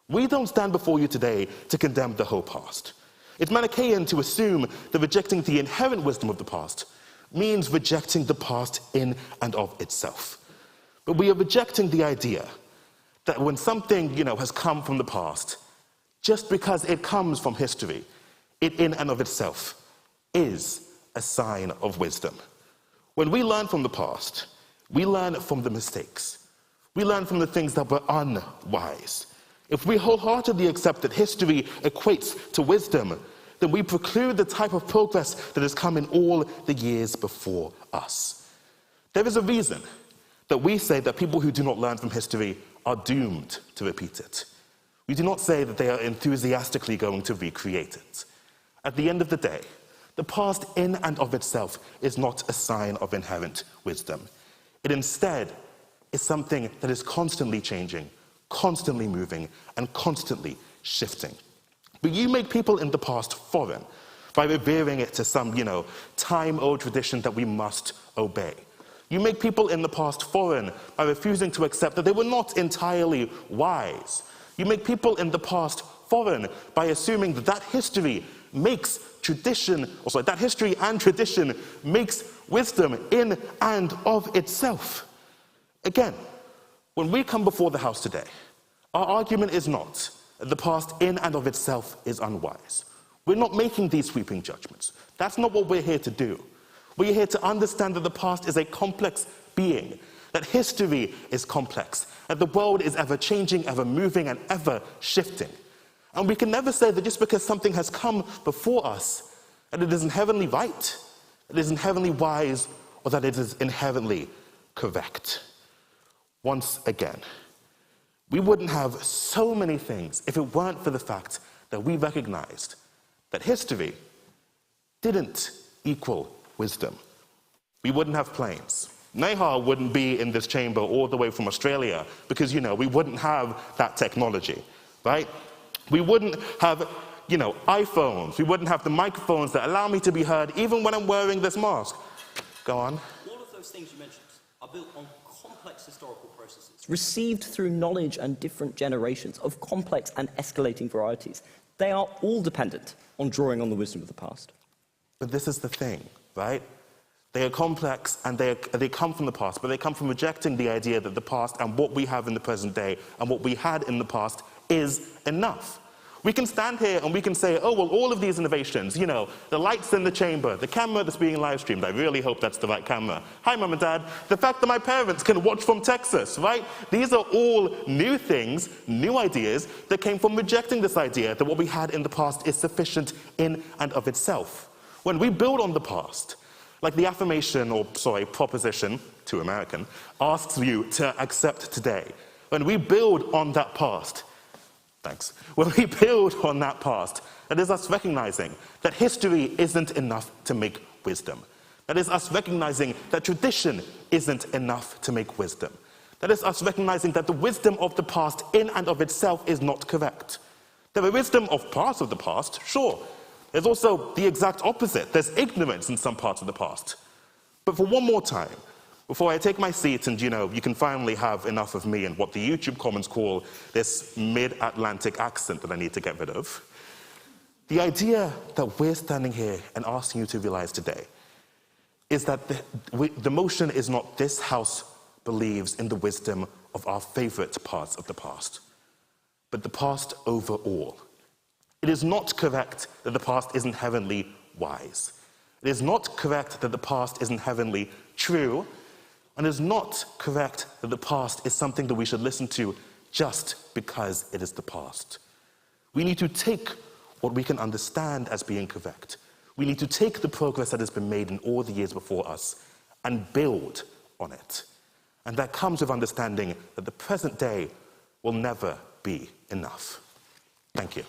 We don't stand before you today to condemn the whole past. It's Manichaean to assume that rejecting the inherent wisdom of the past means rejecting the past in and of itself. But we are rejecting the idea that when something, has come from the past, just because it comes from history, it in and of itself is a sign of wisdom. When we learn from the past, we learn from the mistakes. We learn from the things that were unwise. If we wholeheartedly accept that history equates to wisdom, then we preclude the type of progress that has come in all the years before us. There is a reason that we say that people who do not learn from history are doomed to repeat it. We do not say that they are enthusiastically going to recreate it. At the end of the day, the past in and of itself is not a sign of inherent wisdom. It instead is something that is constantly changing, constantly moving, and constantly shifting. But you make people in the past foreign by revering it to some, time-old tradition that we must obey. You make people in the past foreign by refusing to accept that they were not entirely wise. You make people in the past foreign by assuming that history makes that history and tradition makes wisdom in and of itself. Again, when we come before the House today, our argument is not that the past in and of itself is unwise. We're not making these sweeping judgments. That's not what we're here to do. We're here to understand that the past is a complex being, that history is complex, that the world is ever-changing, ever-moving, and ever-shifting. And we can never say that just because something has come before us, that it is inherently right, that it is inherently wise, or that it is inherently correct. Once again, we wouldn't have so many things if it weren't for the fact that we recognized that history didn't equal wisdom. We wouldn't have planes. Neha wouldn't be in this chamber all the way from Australia because, we wouldn't have that technology, right? We wouldn't have, iPhones. We wouldn't have the microphones that allow me to be heard even when I'm wearing this mask. Go on. All of those things you mentioned are built on complex historical processes, received through knowledge and different generations of complex and escalating varieties. They are all dependent on drawing on the wisdom of the past. But this is the thing, right? They are complex and they come from the past, but they come from rejecting the idea that the past and what we have in the present day and what we had in the past is enough. We can stand here and we can say, oh, well, all of these innovations, the lights in the chamber, the camera that's being live streamed, I really hope that's the right camera. Hi, Mum and Dad. The fact that my parents can watch from Texas, right? These are all new things, new ideas that came from rejecting this idea that what we had in the past is sufficient in and of itself. When we build on the past, like the proposition, too American, asks you to accept today. When we build on that past, when we build on that past, that is us recognizing that history isn't enough to make wisdom. That is us recognizing that tradition isn't enough to make wisdom. That is us recognizing that the wisdom of the past in and of itself is not correct. There are wisdom of parts of the past, sure. There's also the exact opposite. There's ignorance in some parts of the past. But for one more time, before I take my seat and, you can finally have enough of me and what the YouTube comments call this mid-Atlantic accent that I need to get rid of, the idea that we're standing here and asking you to realize today is that the motion is not this House believes in the wisdom of our favorite parts of the past, but the past overall. It is not correct that the past is inherently wise. It is not correct that the past is inherently true. And it is not correct that the past is something that we should listen to just because it is the past. We need to take what we can understand as being correct. We need to take the progress that has been made in all the years before us and build on it. And that comes with understanding that the present day will never be enough. Thank you.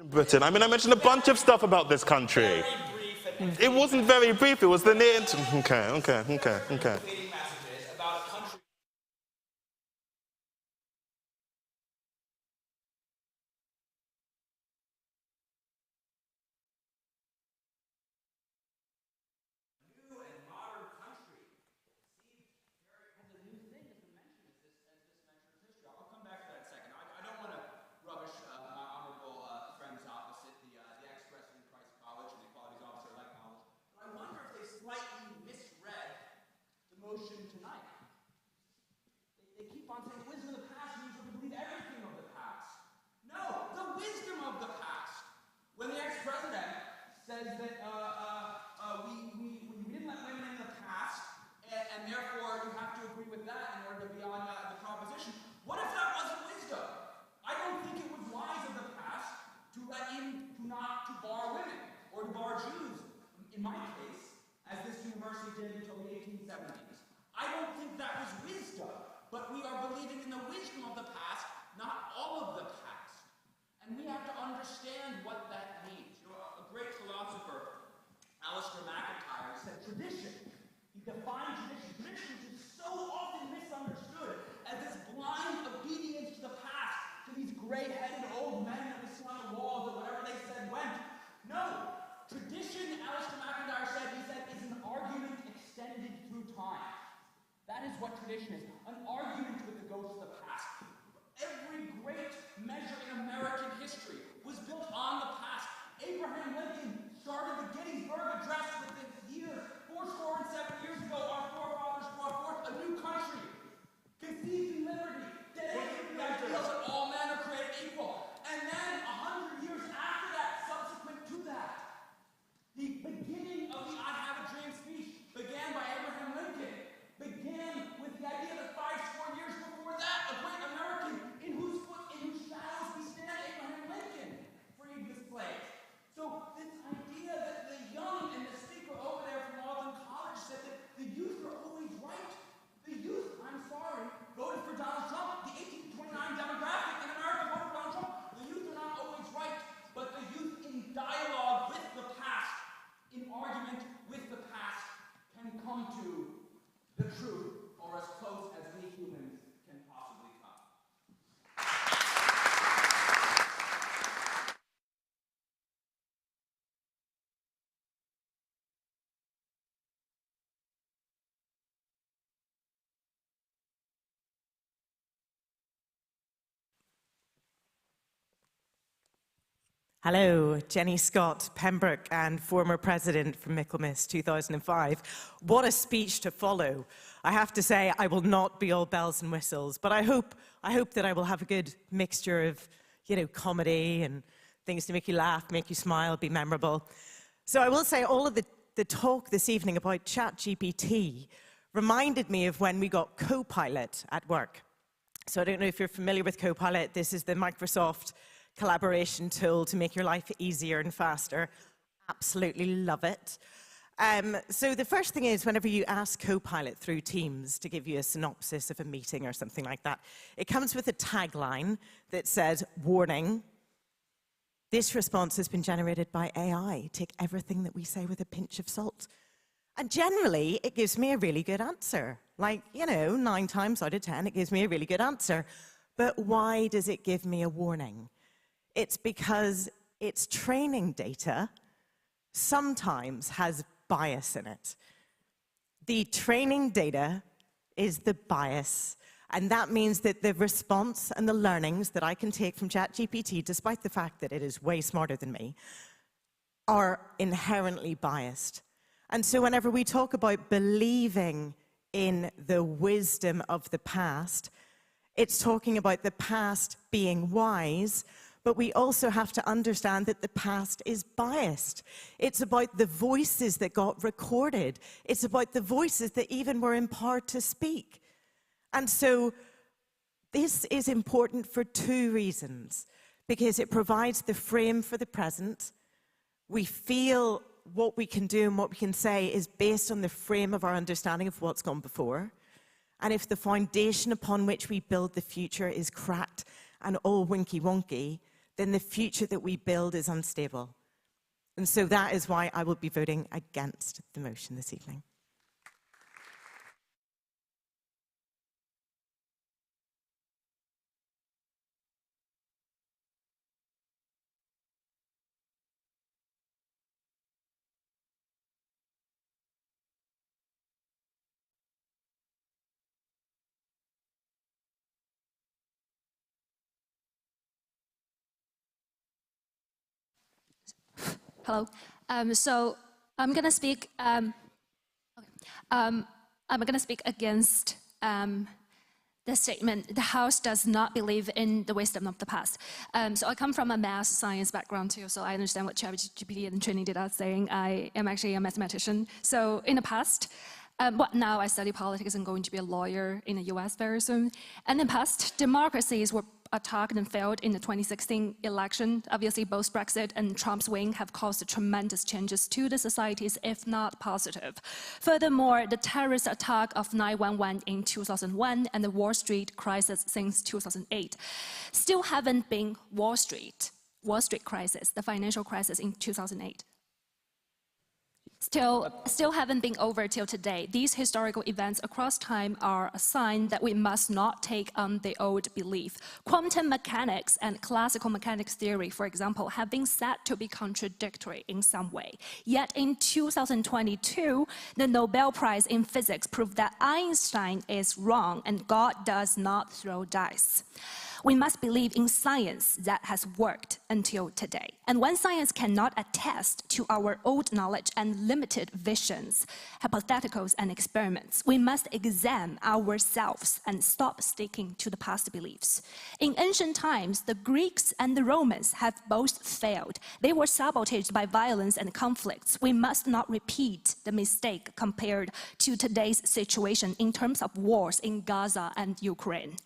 Britain. I mean, I mentioned a bunch of stuff about this country. It wasn't very brief. It was the near. Okay. Hello, Jenny Scott, Pembroke and former president from Michaelmas 2005. What a speech to follow. I have to say, I will not be all bells and whistles, but I hope that I will have a good mixture of, comedy and things to make you laugh, make you smile, be memorable. So I will say all of the talk this evening about ChatGPT reminded me of when we got Copilot at work. So I don't know if you're familiar with Copilot. This is the Microsoft collaboration tool to make your life easier and faster. Absolutely love it. So the first thing is, whenever you ask Copilot through Teams to give you a synopsis of a meeting or something like that, it comes with a tagline that says, warning, this response has been generated by AI. Take everything that we say with a pinch of salt. And generally, it gives me a really good answer. Like, 9 times out of 10, it gives me a really good answer. But why does it give me a warning? It's because its training data sometimes has bias in it. The training data is the bias, and that means that the response and the learnings that I can take from ChatGPT, despite the fact that it is way smarter than me, are inherently biased. And so whenever we talk about believing in the wisdom of the past, it's talking about the past being wise, but we also have to understand that the past is biased. It's about the voices that got recorded. It's about the voices that even were empowered to speak. And so this is important for 2 reasons. Because it provides the frame for the present. We feel what we can do and what we can say is based on the frame of our understanding of what's gone before. And if the foundation upon which we build the future is cracked and all winky-wonky, then the future that we build is unstable. And so that is why I will be voting against the motion this evening. Hello. So I'm going to speak. I'm going to speak against the statement. The House does not believe in the wisdom of the past. So I come from a math science background too, so I understand what ChatGPT and training data are saying. I am actually a mathematician. So in the past, but now I study politics and going to be a lawyer in the US very soon. And in the past, democracies were attacked and failed in the 2016 election. Obviously, both Brexit and Trump's win have caused tremendous changes to the societies, if not positive. Furthermore, the terrorist attack of 9/11 in 2001 and the Wall Street crisis since 2008 still haven't been Wall Street crisis, the financial crisis in 2008. Still haven't been over till today. These historical events across time are a sign that we must not take on the old belief. Quantum mechanics and classical mechanics theory, for example, have been said to be contradictory in some way. Yet in 2022, the Nobel Prize in Physics proved that Einstein is wrong and God does not throw dice. We must believe in science that has worked until today. And when science cannot attest to our old knowledge and limited visions, hypotheticals and experiments, we must examine ourselves and stop sticking to the past beliefs. In ancient times, the Greeks and the Romans have both failed. They were sabotaged by violence and conflicts. We must not repeat the mistake compared to today's situation in terms of wars in Gaza and Ukraine.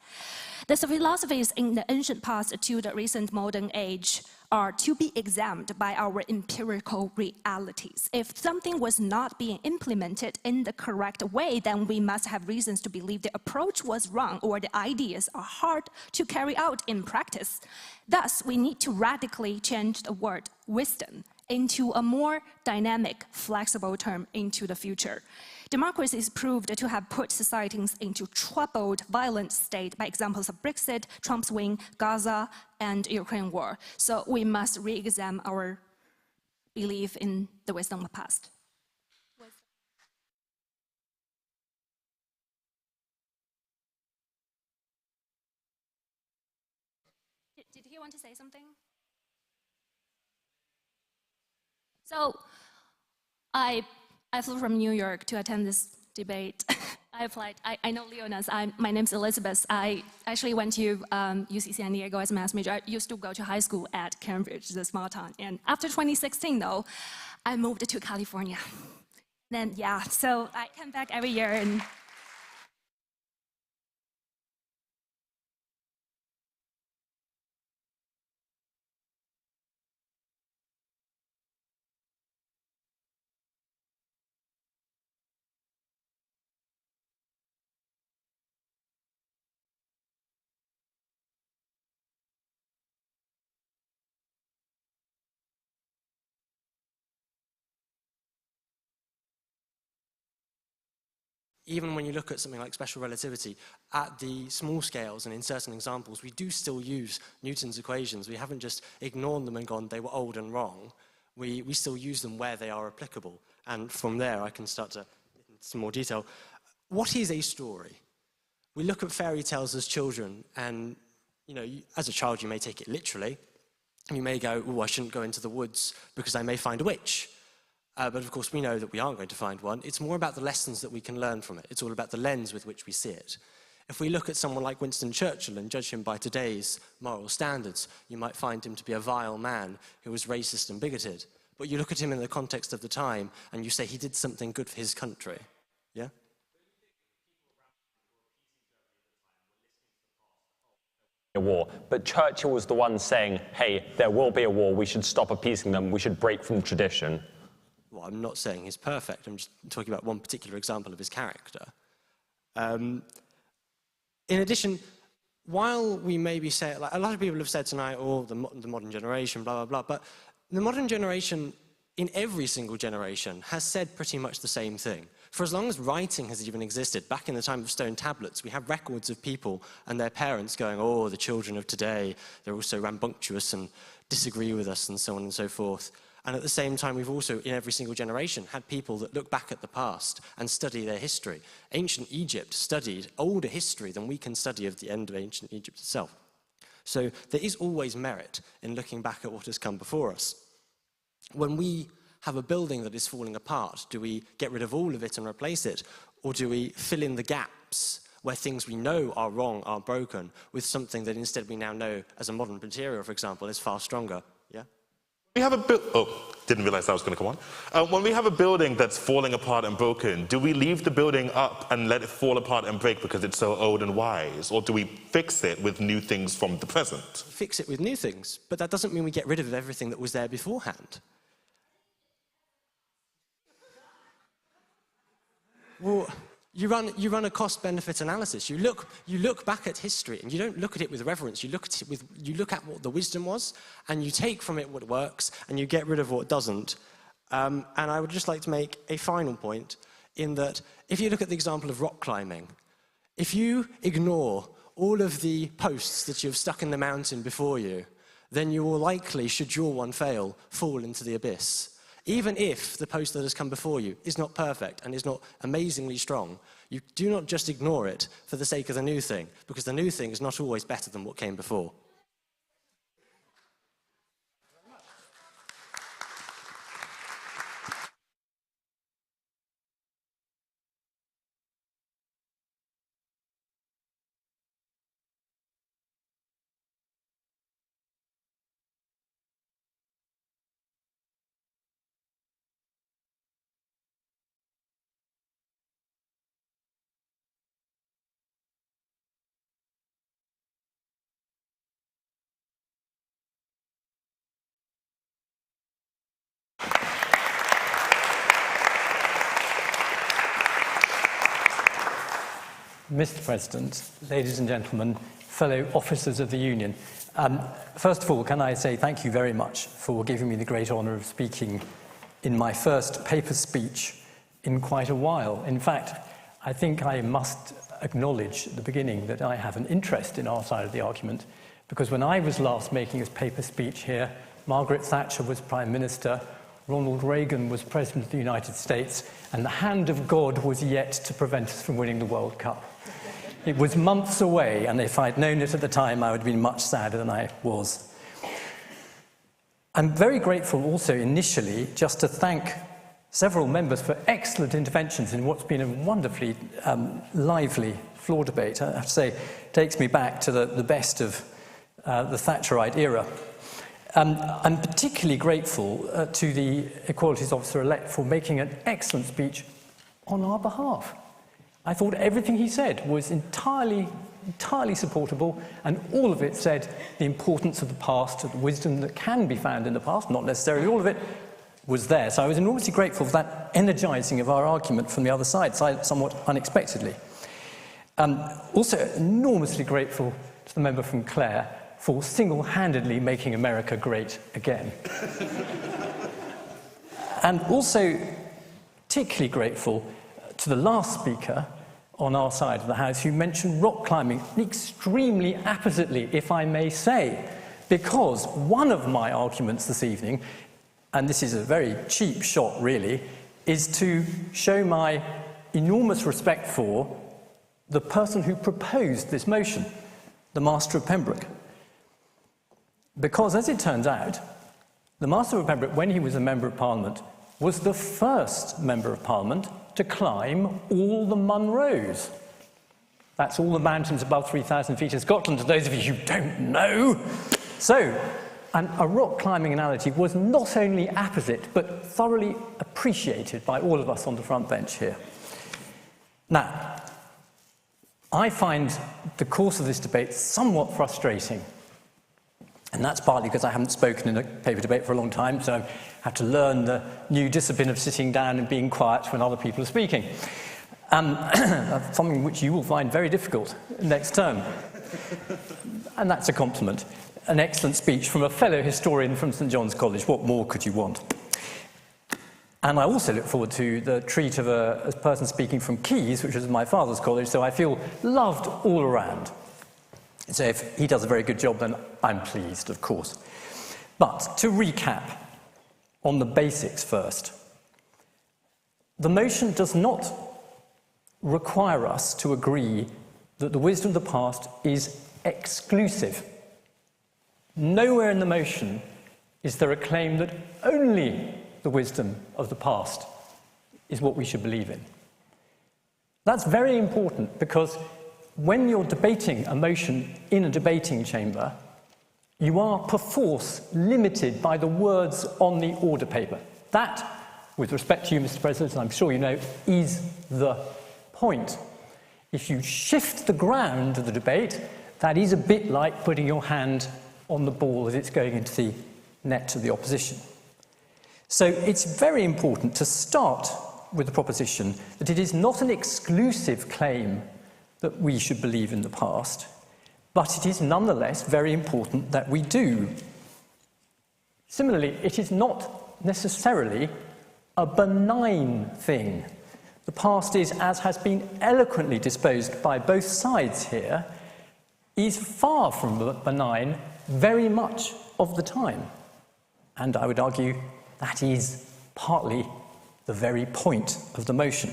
The philosophies in the ancient past to the recent modern age are to be examined by our empirical realities. If something was not being implemented in the correct way, then we must have reasons to believe the approach was wrong or the ideas are hard to carry out in practice. Thus, we need to radically change the word wisdom into a more dynamic, flexible term into the future. Democracy is proved to have put societies into troubled, violent state by examples of Brexit, Trump's win, Gaza, and Ukraine war. So we must re-examine our belief in the wisdom of the past. Did he want to say something? So I flew from New York to attend this debate. I applied. I know Leonas. My name's Elizabeth. I actually went to UC San Diego as a math major. I used to go to high school at Cambridge, the small town. And after 2016, though, I moved to California. Then, yeah, so I come back every year and even when you look at something like special relativity, at the small scales and in certain examples, we do still use Newton's equations. We haven't just ignored them and gone, they were old and wrong. We still use them where they are applicable. And from there, I can start to get into some more detail. What is a story? We look at fairy tales as children, and as a child, you may take it literally. You may go, oh, I shouldn't go into the woods because I may find a witch. But of course, we know that we aren't going to find one. It's more about the lessons that we can learn from it. It's all about the lens with which we see it. If we look at someone like Winston Churchill and judge him by today's moral standards, you might find him to be a vile man who was racist and bigoted. But you look at him in the context of the time and you say he did something good for his country. Yeah? A war, but Churchill was the one saying, hey, there will be a war, we should stop appeasing them, we should break from tradition. Well, I'm not saying he's perfect, I'm just talking about one particular example of his character. In addition, while we maybe say, like a lot of people have said tonight, oh, the modern generation, blah, blah, blah, but the modern generation, in every single generation, has said pretty much the same thing. For as long as writing has even existed, back in the time of stone tablets, we have records of people and their parents going, oh, the children of today, they're also rambunctious and disagree with us and so on and so forth. And at the same time, we've also, in every single generation, had people that look back at the past and study their history. Ancient Egypt studied older history than we can study of the end of ancient Egypt itself. So there is always merit in looking back at what has come before us. When we have a building that is falling apart, do we get rid of all of it and replace it? Or do we fill in the gaps where things we know are wrong, are broken, with something that instead we now know as a modern material, for example, is far stronger? Yeah? We have didn't realize that was going to come on. When we have a building that's falling apart and broken, do we leave the building up and let it fall apart and break because it's so old and wise? Or do we fix it with new things from the present? Fix it with new things, but that doesn't mean we get rid of everything that was there beforehand. Well, you run a cost-benefit analysis. You look back at history, and you don't look at it with reverence. You look at what the wisdom was, and you take from it what works, and you get rid of what doesn't. And I would just like to make a final point in that if you look at the example of rock climbing, if you ignore all of the posts that you've stuck in the mountain before you, then you will likely, should your one fail, fall into the abyss. Even if the post that has come before you is not perfect and is not amazingly strong, you do not just ignore it for the sake of the new thing, because the new thing is not always better than what came before. Mr. President, ladies and gentlemen, fellow officers of the Union, first of all, can I say thank you very much for giving me the great honour of speaking in my first paper speech in quite a while. In fact, I think I must acknowledge at the beginning that I have an interest in our side of the argument, because when I was last making a paper speech here, Margaret Thatcher was Prime Minister, Ronald Reagan was President of the United States, and the hand of God was yet to prevent us from winning the World Cup. It was months away, and if I'd known it at the time, I would have been much sadder than I was. I'm very grateful also initially just to thank several members for excellent interventions in what's been a wonderfully lively floor debate. I have to say, it takes me back to the best of the Thatcherite era. I'm particularly grateful to the Equalities Officer-elect for making an excellent speech on our behalf. I thought everything he said was entirely supportable, and all of it said the importance of the past, the wisdom that can be found in the past, not necessarily all of it, was there. So I was enormously grateful for that energising of our argument from the other side, somewhat unexpectedly. Also enormously grateful to the member from Clare for single-handedly making America great again. And also particularly grateful to the last speaker, on our side of the House who mentioned rock climbing extremely appositely, if I may say, because one of my arguments this evening, and this is a very cheap shot really, is to show my enormous respect for the person who proposed this motion, the Master of Pembroke. Because as it turns out, the Master of Pembroke, when he was a Member of Parliament, was the first Member of Parliament to climb all the Munros. That's all the mountains above 3,000 feet in Scotland, to those of you who don't know. So, a rock climbing analogy was not only apposite, but thoroughly appreciated by all of us on the front bench here. Now, I find the course of this debate somewhat frustrating. And that's partly because I haven't spoken in a paper debate for a long time, so I have to learn the new discipline of sitting down and being quiet when other people are speaking. Something which you will find very difficult next term. And that's a compliment. An excellent speech from a fellow historian from St John's College. What more could you want? And I also look forward to the treat of a person speaking from Keys, which is my father's college, so I feel loved all around. So if he does a very good job, then I'm pleased, of course. But to recap on the basics first, the motion does not require us to agree that the wisdom of the past is exclusive. Nowhere in the motion is there a claim that only the wisdom of the past is what we should believe in. That's very important because when you're debating a motion in a debating chamber, you are perforce limited by the words on the order paper. That, with respect to you, Mr. President, and I'm sure you know, is the point. If you shift the ground of the debate, that is a bit like putting your hand on the ball as it's going into the net of the opposition. So it's very important to start with the proposition that it is not an exclusive claim that we should believe in the past, but it is nonetheless very important that we do. Similarly, it is not necessarily a benign thing. The past is, as has been eloquently disposed by both sides here, is far from benign very much of the time. And I would argue that is partly the very point of the motion.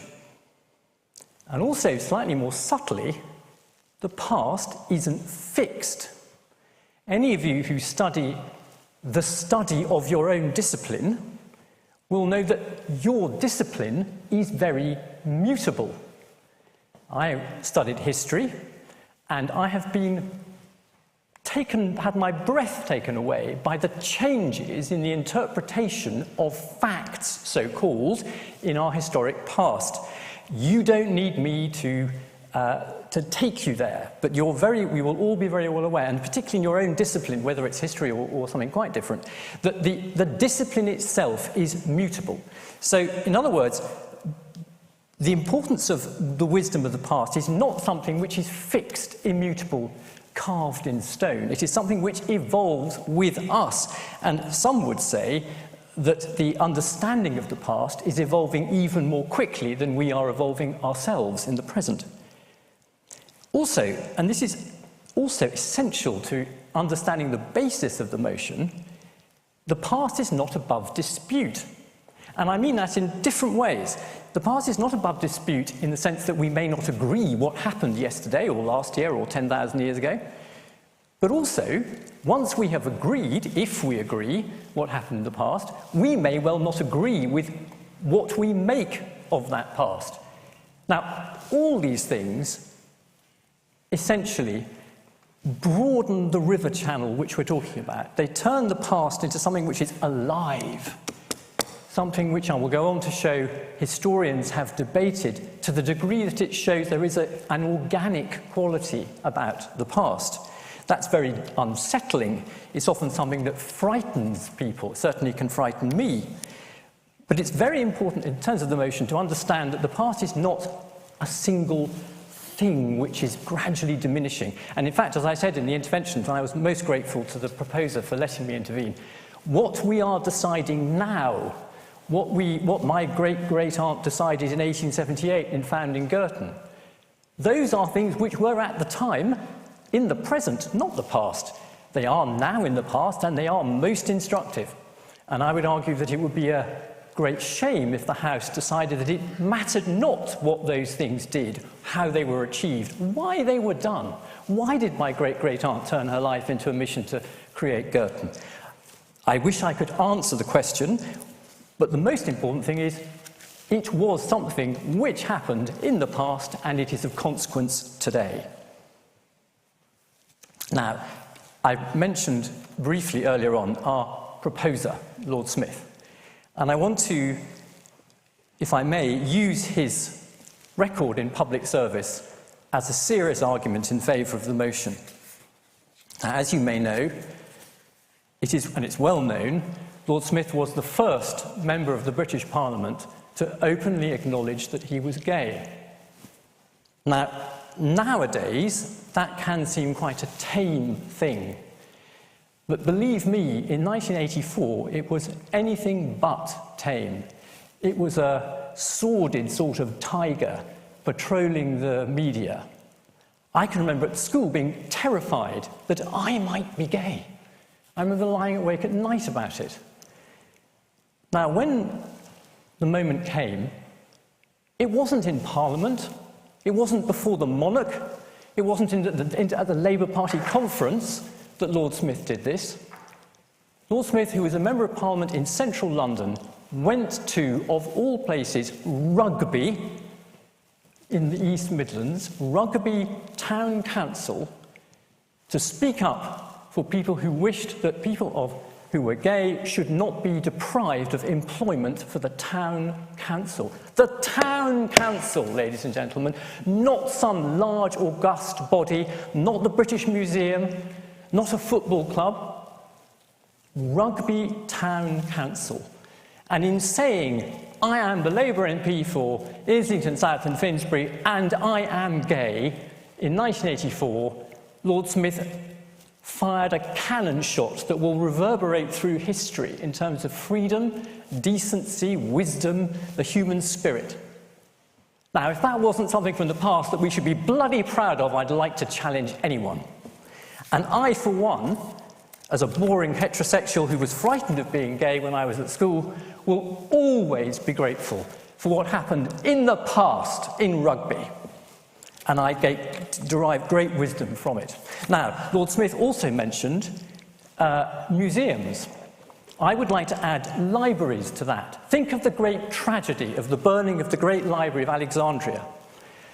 And also, slightly more subtly, the past isn't fixed. Any of you who study the study of your own discipline will know that your discipline is very mutable. I studied history, and I have been had my breath taken away by the changes in the interpretation of facts, so-called, in our historic past. You don't need me to take you there, but we will all be very well aware, and particularly in your own discipline, whether it's history or something quite different, that the discipline itself is mutable. So, in other words, the importance of the wisdom of the past is not something which is fixed, immutable, carved in stone. It is something which evolves with us. And some would say that the understanding of the past is evolving even more quickly than we are evolving ourselves in the present. Also, and this is also essential to understanding the basis of the motion, the past is not above dispute. And I mean that in different ways. The past is not above dispute in the sense that we may not agree what happened yesterday or last year or 10,000 years ago. But also, once we have agreed, if we agree, what happened in the past, we may well not agree with what we make of that past. Now, all these things essentially broaden the river channel which we're talking about. They turn the past into something which is alive. Something which I will go on to show historians have debated to the degree that it shows there is an organic quality about the past. That's very unsettling. It's often something that frightens people. It certainly can frighten me. But it's very important in terms of the motion to understand that the past is not a single thing which is gradually diminishing. And in fact, as I said in the intervention, I was most grateful to the proposer for letting me intervene. What we are deciding now, what my great-great-aunt decided in 1878 in founding Girton, Those are things which were at the time in the present, not the past. They are now in the past, and they are most instructive. And I would argue that it would be a great shame if the House decided that it mattered not what those things did, how they were achieved, why they were done. Why did my great-great-aunt turn her life into a mission to create Girton? I wish I could answer the question, but the most important thing is it was something which happened in the past, and it is of consequence today. Now, I mentioned briefly earlier on our proposer, Lord Smith, and I want to, if I may, use his record in public service as a serious argument in favour of the motion. Now, as you may know, it is, and it's well known, Lord Smith was the first member of the British Parliament to openly acknowledge that he was gay. Now, nowadays, that can seem quite a tame thing. But believe me, in 1984, it was anything but tame. It was a sordid sort of tiger patrolling the media. I can remember at school being terrified that I might be gay. I remember lying awake at night about it. Now, when the moment came, it wasn't in Parliament, it wasn't before the monarch, it wasn't at the Labour Party conference that Lord Smith did this. Lord Smith, who was a Member of Parliament in central London, went to, of all places, Rugby, in the East Midlands, Rugby Town Council, to speak up for people who wished that people who were gay should not be deprived of employment for the town council. The town council, ladies and gentlemen, not some large, august body, not the British Museum, not a football club. Rugby Town Council. And in saying, I am the Labour MP for Islington South and Finsbury, and I am gay, in 1984, Lord Smith fired a cannon shot that will reverberate through history in terms of freedom, decency, wisdom, the human spirit. Now, if that wasn't something from the past that we should be bloody proud of, I'd like to challenge anyone. And I, for one, as a boring heterosexual who was frightened of being gay when I was at school, will always be grateful for what happened in the past in Rugby. And I derive great wisdom from it. Now, Lord Smith also mentioned museums. I would like to add libraries to that. Think of the great tragedy of the burning of the Great Library of Alexandria.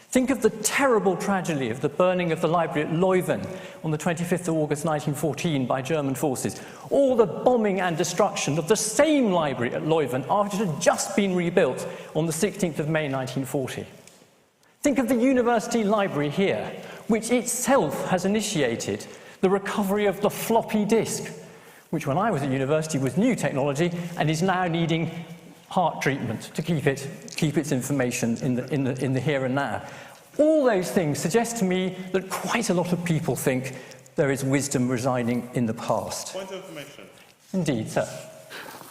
Think of the terrible tragedy of the burning of the library at Leuven on the 25th of August 1914 by German forces, or the bombing and destruction of the same library at Leuven after it had just been rebuilt on the 16th of May 1940. Think of the university library here, which itself has initiated the recovery of the floppy disk, which when I was at university was new technology and is now needing heart treatment to keep its information in the here and now. All those things suggest to me that quite a lot of people think there is wisdom residing in the past. Point of information. Indeed, sir.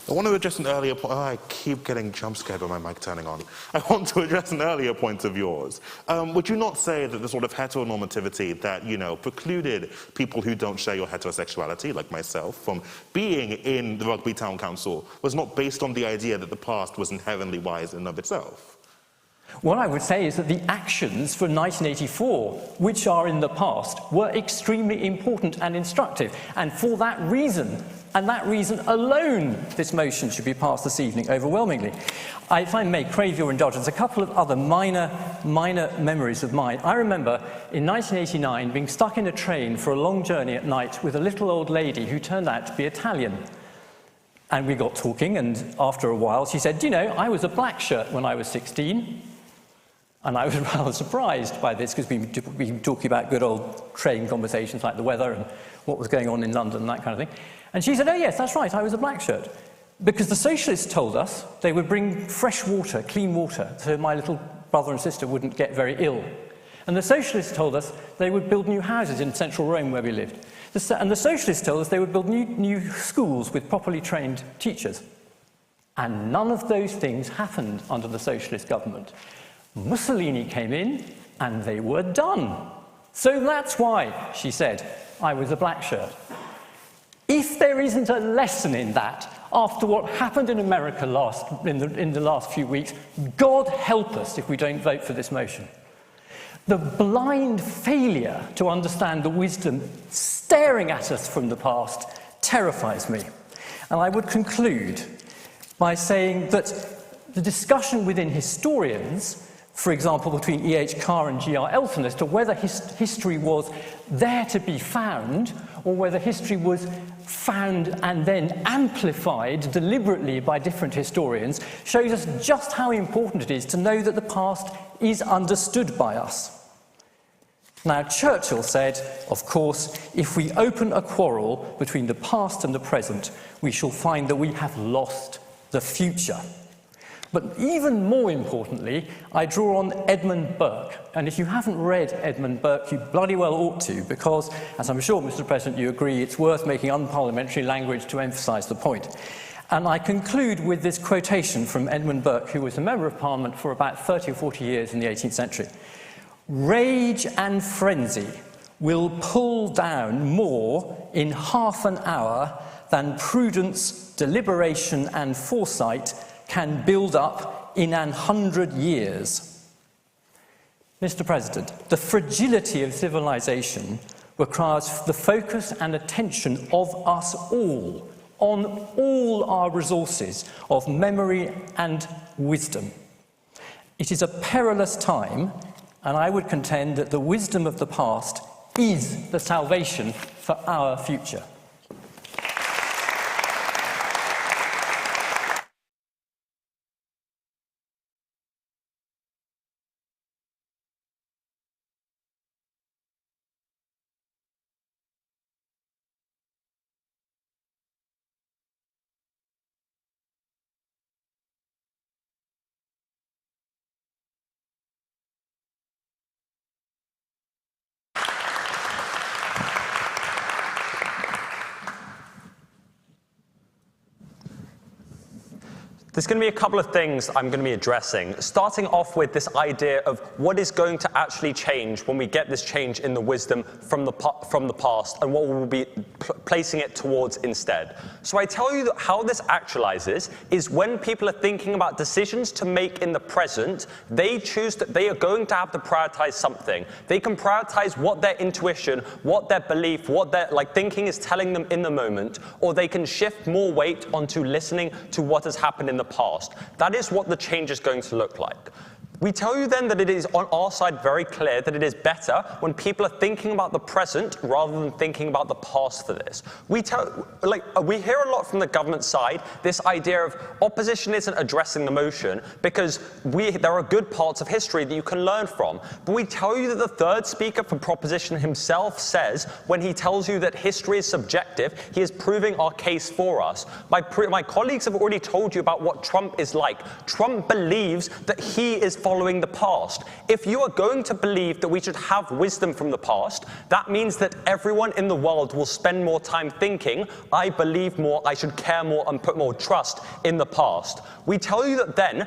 I want to address an earlier point. Oh, I keep getting jump scared by my mic turning on. I want to address an earlier point of yours. Would you not say that the sort of heteronormativity that, precluded people who don't share your heterosexuality, like myself, from being in the Rugby Town Council was not based on the idea that the past was inherently wise in and of itself? What I would say is that the actions from 1984, which are in the past, were extremely important and instructive. And for that reason, and that reason alone, this motion should be passed this evening overwhelmingly. If I may crave your indulgence, a couple of other minor memories of mine. I remember in 1989 being stuck in a train for a long journey at night with a little old lady who turned out to be Italian. And we got talking, and after a while she said, I was a black shirt when I was 16. And I was rather surprised by this, because we've been talking about good old train conversations like the weather and what was going on in London and that kind of thing. And she said, oh yes, that's right, I was a black shirt. Because the socialists told us they would bring fresh water, clean water, so my little brother and sister wouldn't get very ill. And the socialists told us they would build new houses in central Rome where we lived. And the socialists told us they would build new schools with properly trained teachers. And none of those things happened under the socialist government. Mussolini came in, and they were done. So that's why, she said, I was a black shirt. If there isn't a lesson in that, after what happened in America in the last few weeks, God help us if we don't vote for this motion. The blind failure to understand the wisdom staring at us from the past terrifies me. And I would conclude by saying that the discussion within historians, for example, between E.H. Carr and G.R. Elton, as to whether history was there to be found, or whether history was found and then amplified deliberately by different historians, shows us just how important it is to know that the past is understood by us. Now, Churchill said, of course, if we open a quarrel between the past and the present, we shall find that we have lost the future. But even more importantly, I draw on Edmund Burke. And if you haven't read Edmund Burke, you bloody well ought to, because, as I'm sure, Mr. President, you agree, it's worth making unparliamentary language to emphasise the point. And I conclude with this quotation from Edmund Burke, who was a Member of Parliament for about 30 or 40 years in the 18th century. Rage and frenzy will pull down more in half an hour than prudence, deliberation and foresight can build up in 100 years. Mr. President, the fragility of civilization requires the focus and attention of us all on all our resources of memory and wisdom. It is a perilous time, and I would contend that the wisdom of the past is the salvation for our future. There's going to be a couple of things I'm going to be addressing, starting off with this idea of what is going to actually change when we get this change in the wisdom from the past and what we'll be placing it towards instead. So I tell you that how this actualizes is when people are thinking about decisions to make in the present, they choose that they are going to have to prioritize something. They can prioritize what their intuition, what their belief, what their thinking is telling them in the moment, or they can shift more weight onto listening to what has happened in the past. That is what the change is going to look like. We tell you then that it is on our side very clear that it is better when people are thinking about the present rather than thinking about the past for this. We hear a lot from the government side this idea of opposition isn't addressing the motion because there are good parts of history that you can learn from. But we tell you that the third speaker for proposition himself says when he tells you that history is subjective, he is proving our case for us. My colleagues have already told you about what Trump is like. Trump believes that he is following the past. If you are going to believe that we should have wisdom from the past, that means that everyone in the world will spend more time thinking, I believe more, I should care more and put more trust in the past. We tell you that then,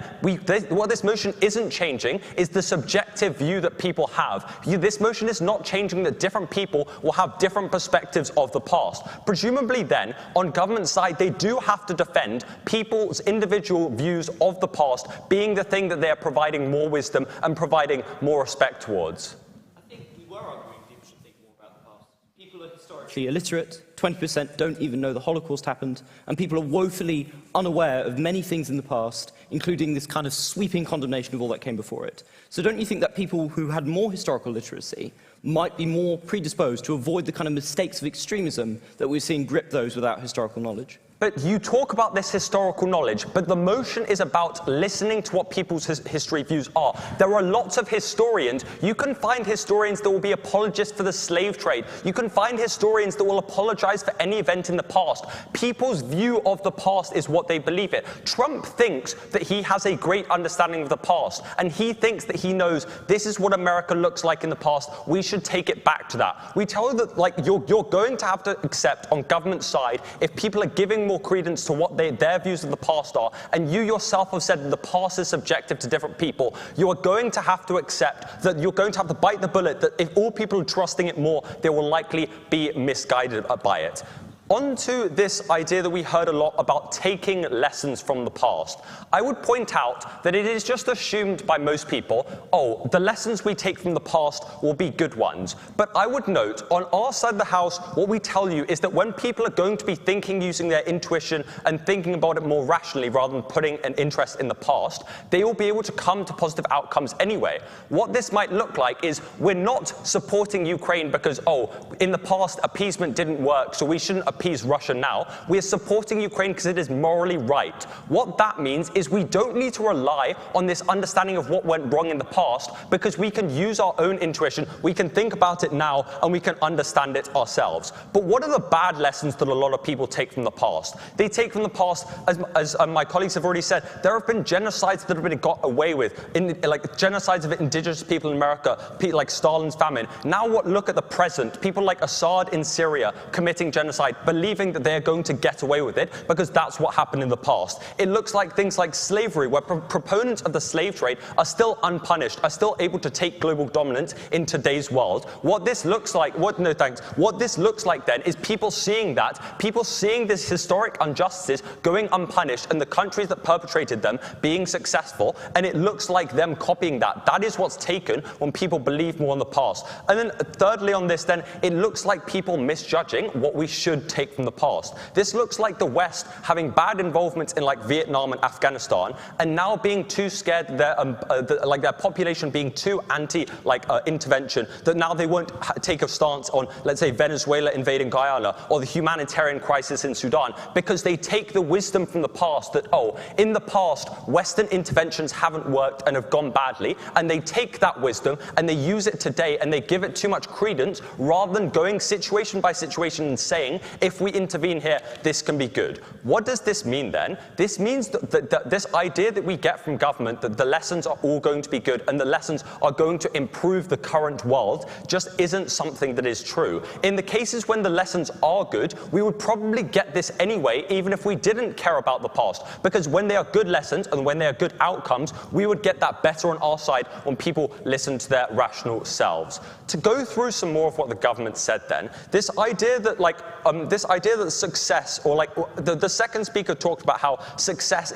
what this motion isn't changing is the subjective view that people have. This motion is not changing that different people will have different perspectives of the past. Presumably then, on government side, they do have to defend people's individual views of the past being the thing that they are providing more wisdom and providing more respect towards. I think we were arguing people should think more about the past. People are historically illiterate, 20% don't even know the Holocaust happened, and people are woefully unaware of many things in the past, including this kind of sweeping condemnation of all that came before it. So don't you think that people who had more historical literacy might be more predisposed to avoid the kind of mistakes of extremism that we're seeing grip those without historical knowledge? But you talk about this historical knowledge, but the motion is about listening to what people's history views are. There are lots of historians. You can find historians that will be apologists for the slave trade. You can find historians that will apologize for any event in the past. People's view of the past is what they believe it. Trump thinks that he has a great understanding of the past, and he thinks that he knows this is what America looks like in the past. We should take it back to that. We tell you that like you're going to have to accept on government side if people are giving more credence to what their views of the past are, and you yourself have said that the past is subjective to different people, you are going to have to accept that you're going to have to bite the bullet that if all people are trusting it more, they will likely be misguided by it. On to this idea that we heard a lot about taking lessons from the past. I would point out that it is just assumed by most people, oh, the lessons we take from the past will be good ones. But I would note, on our side of the house, what we tell you is that when people are going to be thinking using their intuition and thinking about it more rationally rather than putting an interest in the past, they will be able to come to positive outcomes anyway. What this might look like is we're not supporting Ukraine because, oh, in the past appeasement didn't work, so we shouldn't appease Russia now. We are supporting Ukraine because it is morally right. What that means is we don't need to rely on this understanding of what went wrong in the past, because we can use our own intuition, we can think about it now, and we can understand it ourselves. But what are the bad lessons that a lot of people take from the past? They take from the past, as my colleagues have already said, there have been genocides that have been got away with, like genocides of indigenous people in America, like Stalin's famine. Now look at the present, people like Assad in Syria committing genocide, believing that they're going to get away with it because that's what happened in the past. It looks like things like slavery, where proponents of the slave trade are still unpunished, are still able to take global dominance in today's world. What this looks like, what this looks like then is people seeing this historic injustices going unpunished and the countries that perpetrated them being successful, and it looks like them copying that. That is what's taken when people believe more in the past. And then thirdly on this then, it looks like people misjudging what we should take from the past. This looks like the West having bad involvements in like Vietnam and Afghanistan, and now being too scared, their population being too anti-intervention, that now they won't take a stance on, let's say, Venezuela invading Guyana or the humanitarian crisis in Sudan, because they take the wisdom from the past that, oh, in the past, Western interventions haven't worked and have gone badly, and they take that wisdom and they use it today and they give it too much credence rather than going situation by situation and saying, if we intervene here, this can be good. What does this mean then? This means that this idea that we get from government that the lessons are all going to be good and the lessons are going to improve the current world just isn't something that is true. In the cases when the lessons are good, we would probably get this anyway, even if we didn't care about the past, because when they are good lessons and when they are good outcomes, we would get that better on our side when people listen to their rational selves. To go through some more of what the government said then, this idea that success, or like the second speaker talked about how success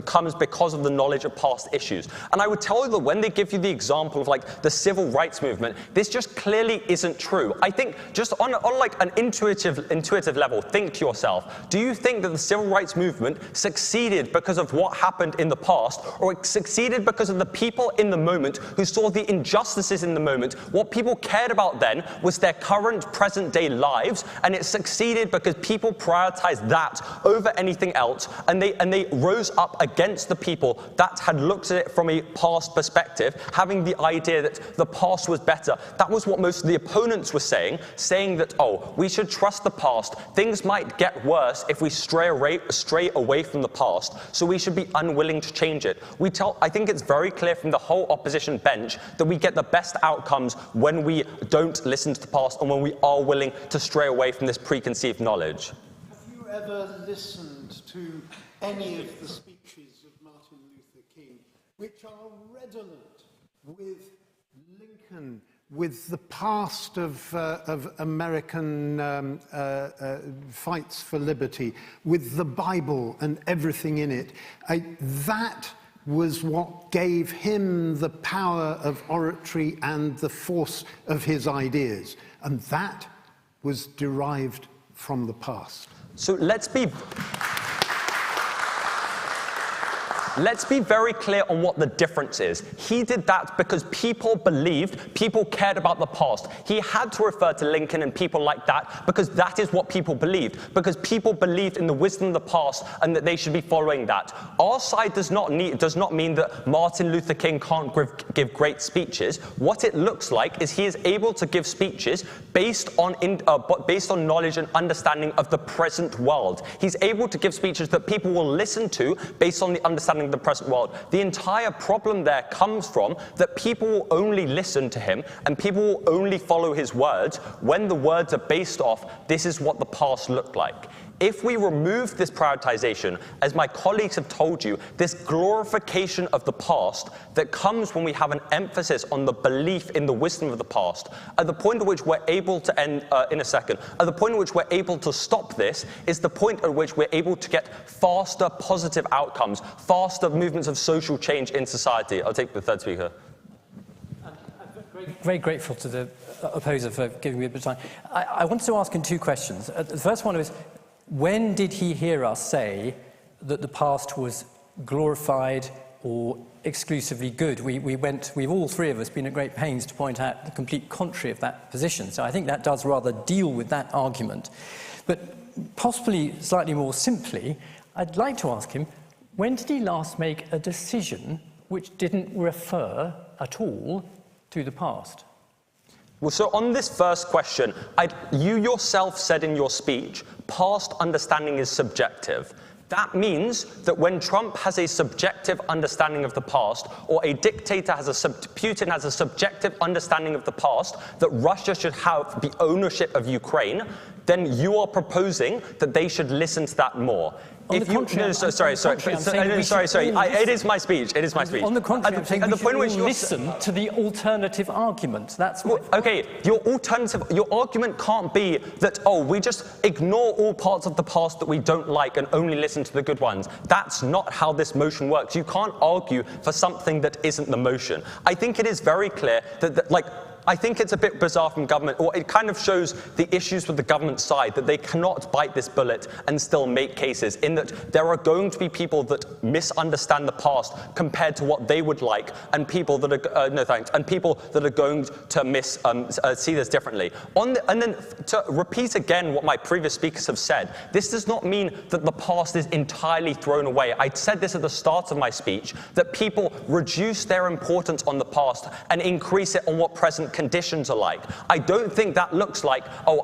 comes because of the knowledge of past issues. And I would tell you that when they give you the example of like the civil rights movement, this just clearly isn't true. I think just on like an intuitive level, think to yourself, do you think that the civil rights movement succeeded because of what happened in the past, or it succeeded because of the people in the moment who saw the injustices in the moment? What people cared about then was their current present day lives, and it succeeded because people prioritized that over anything else, and they rose up against the people that had looked at it from a past perspective, having the idea that the past was better. That was what most of the opponents were saying that, oh, we should trust the past. Things might get worse if we stray away from the past, so we should be unwilling to change it. I think it's very clear from the whole opposition bench that we get the best outcomes when we don't listen to the past and when we are willing to stray away from this preconceived knowledge. Have you ever listened to any of the speeches of Martin Luther King, which are redolent with Lincoln, with the past of American fights for liberty, with the Bible and everything in it? That was what gave him the power of oratory and the force of his ideas. And that was derived from the past. So let's be very clear on what the difference is. He did that because people cared about the past. He had to refer to Lincoln and people like that because that is what people believed, because people believed in the wisdom of the past and that they should be following that. Our side does not mean that Martin Luther King can't give great speeches. What it looks like is he is able to give speeches based on knowledge and understanding of the present world. He's able to give speeches that people will listen to based on the understanding understanding of the present world. The entire problem there comes from that people will only listen to him and people will only follow his words when the words are based off, this is what the past looked like. If we remove this prioritization, as my colleagues have told you, this glorification of the past that comes when we have an emphasis on the belief in the wisdom of the past, at the point at which we're able to end, in a second, at the point at which we're able to stop this is the point at which we're able to get faster positive outcomes, faster movements of social change in society. I'll take the third speaker. Very grateful to the opposer for giving me a bit of time. I wanted to ask him two questions. The first one is, when did he hear us say that the past was glorified or exclusively good? We've all three of us been at great pains to point out the complete contrary of that position. So I think that does rather deal with that argument. But possibly slightly more simply, I'd like to ask him, when did he last make a decision which didn't refer at all to the past? Well, so on this first question, you yourself said in your speech, past understanding is subjective. That means that when Trump has a subjective understanding of the past, or a dictator Putin has a subjective understanding of the past, that Russia should have the ownership of Ukraine, then you are proposing that they should listen to that more. It is my speech. It is my speech. On the contrary, I'm saying we should listen to the alternative argument. That's okay. Your argument can't be that, oh, we just ignore all parts of the past that we don't like and only listen to the good ones. That's not how this motion works. You can't argue for something that isn't the motion. I think it is very clear that I think it's a bit bizarre from government, or it kind of shows the issues with the government side, that they cannot bite this bullet and still make cases, in that there are going to be people that misunderstand the past compared to what they would like, and people that are, people that are going to see this differently. And then to repeat again what my previous speakers have said, this does not mean that the past is entirely thrown away. I said this at the start of my speech, that people reduce their importance on the past and increase it on what present conditions are like. I don't think that looks like, oh,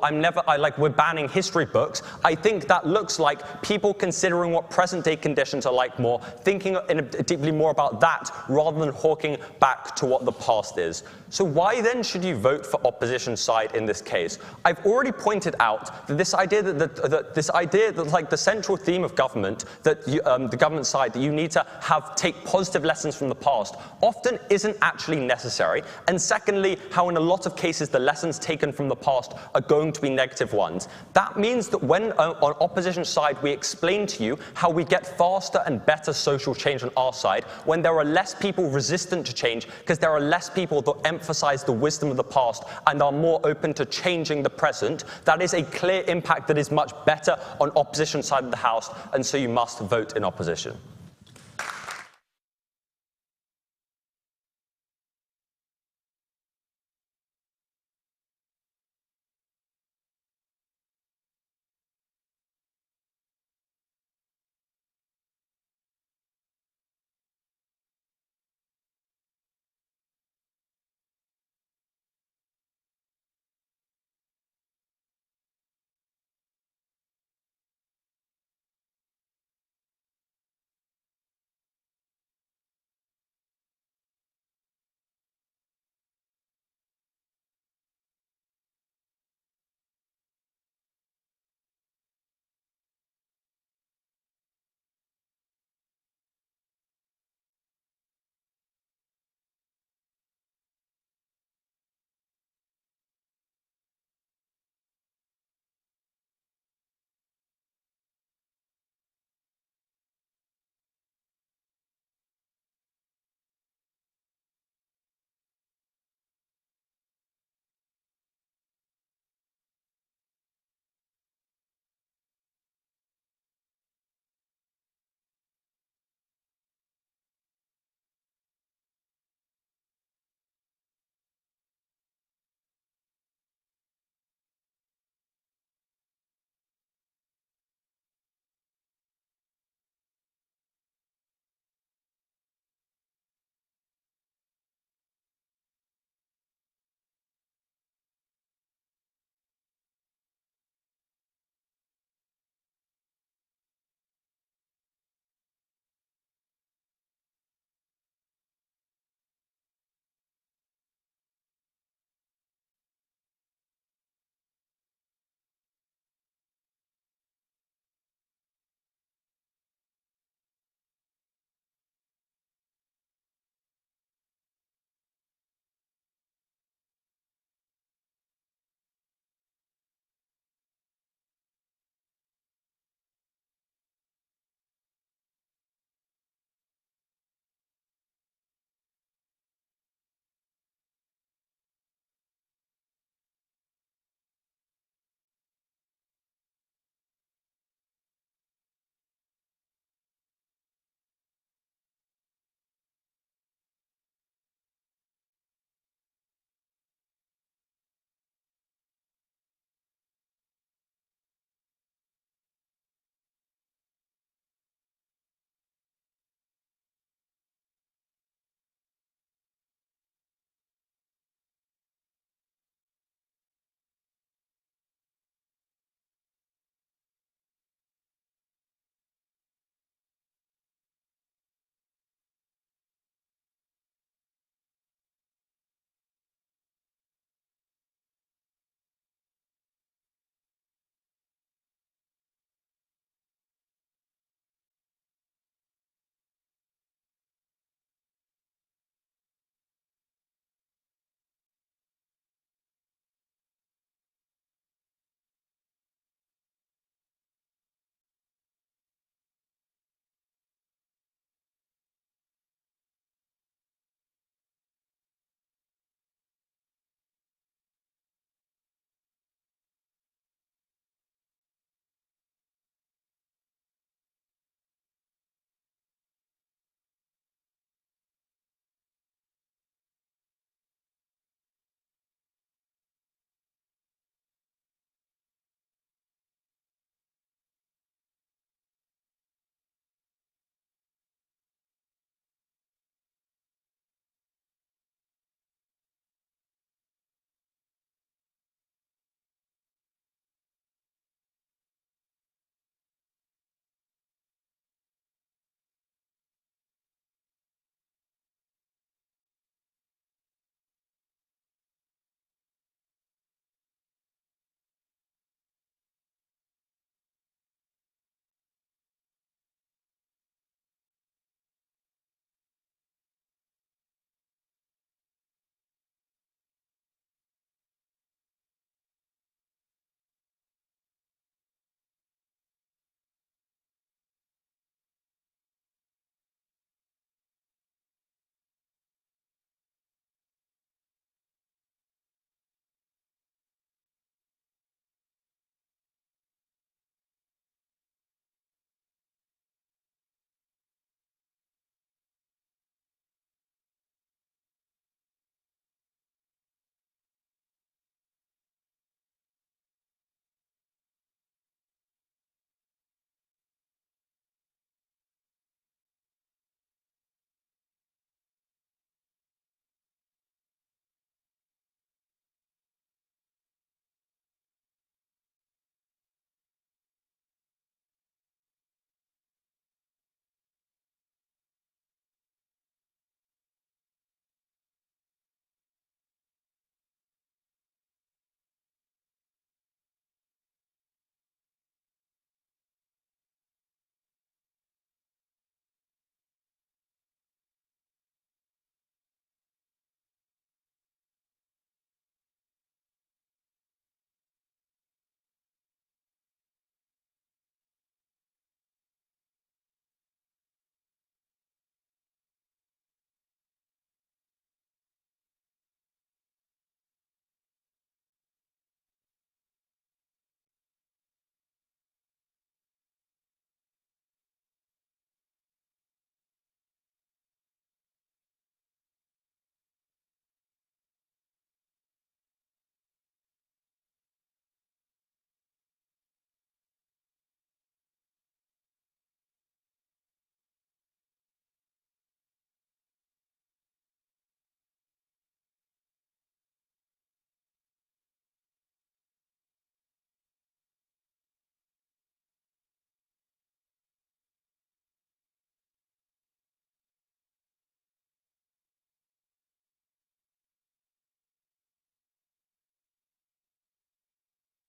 we're banning history books. I think that looks like people considering what present day conditions are like more, thinking deeply more about that rather than hawking back to what the past is. So why then should you vote for opposition side in this case? I've already pointed out that this idea that like the central theme of government, that the government side, that you need to take positive lessons from the past, often isn't actually necessary. And secondly, how in a lot of cases the lessons taken from the past are going to be negative ones. That means that when on opposition side we explain to you how we get faster and better social change on our side, when there are less people resistant to change because there are less people that emphasize the wisdom of the past and are more open to changing the present, that is a clear impact that is much better on opposition side of the House, and so you must vote in opposition.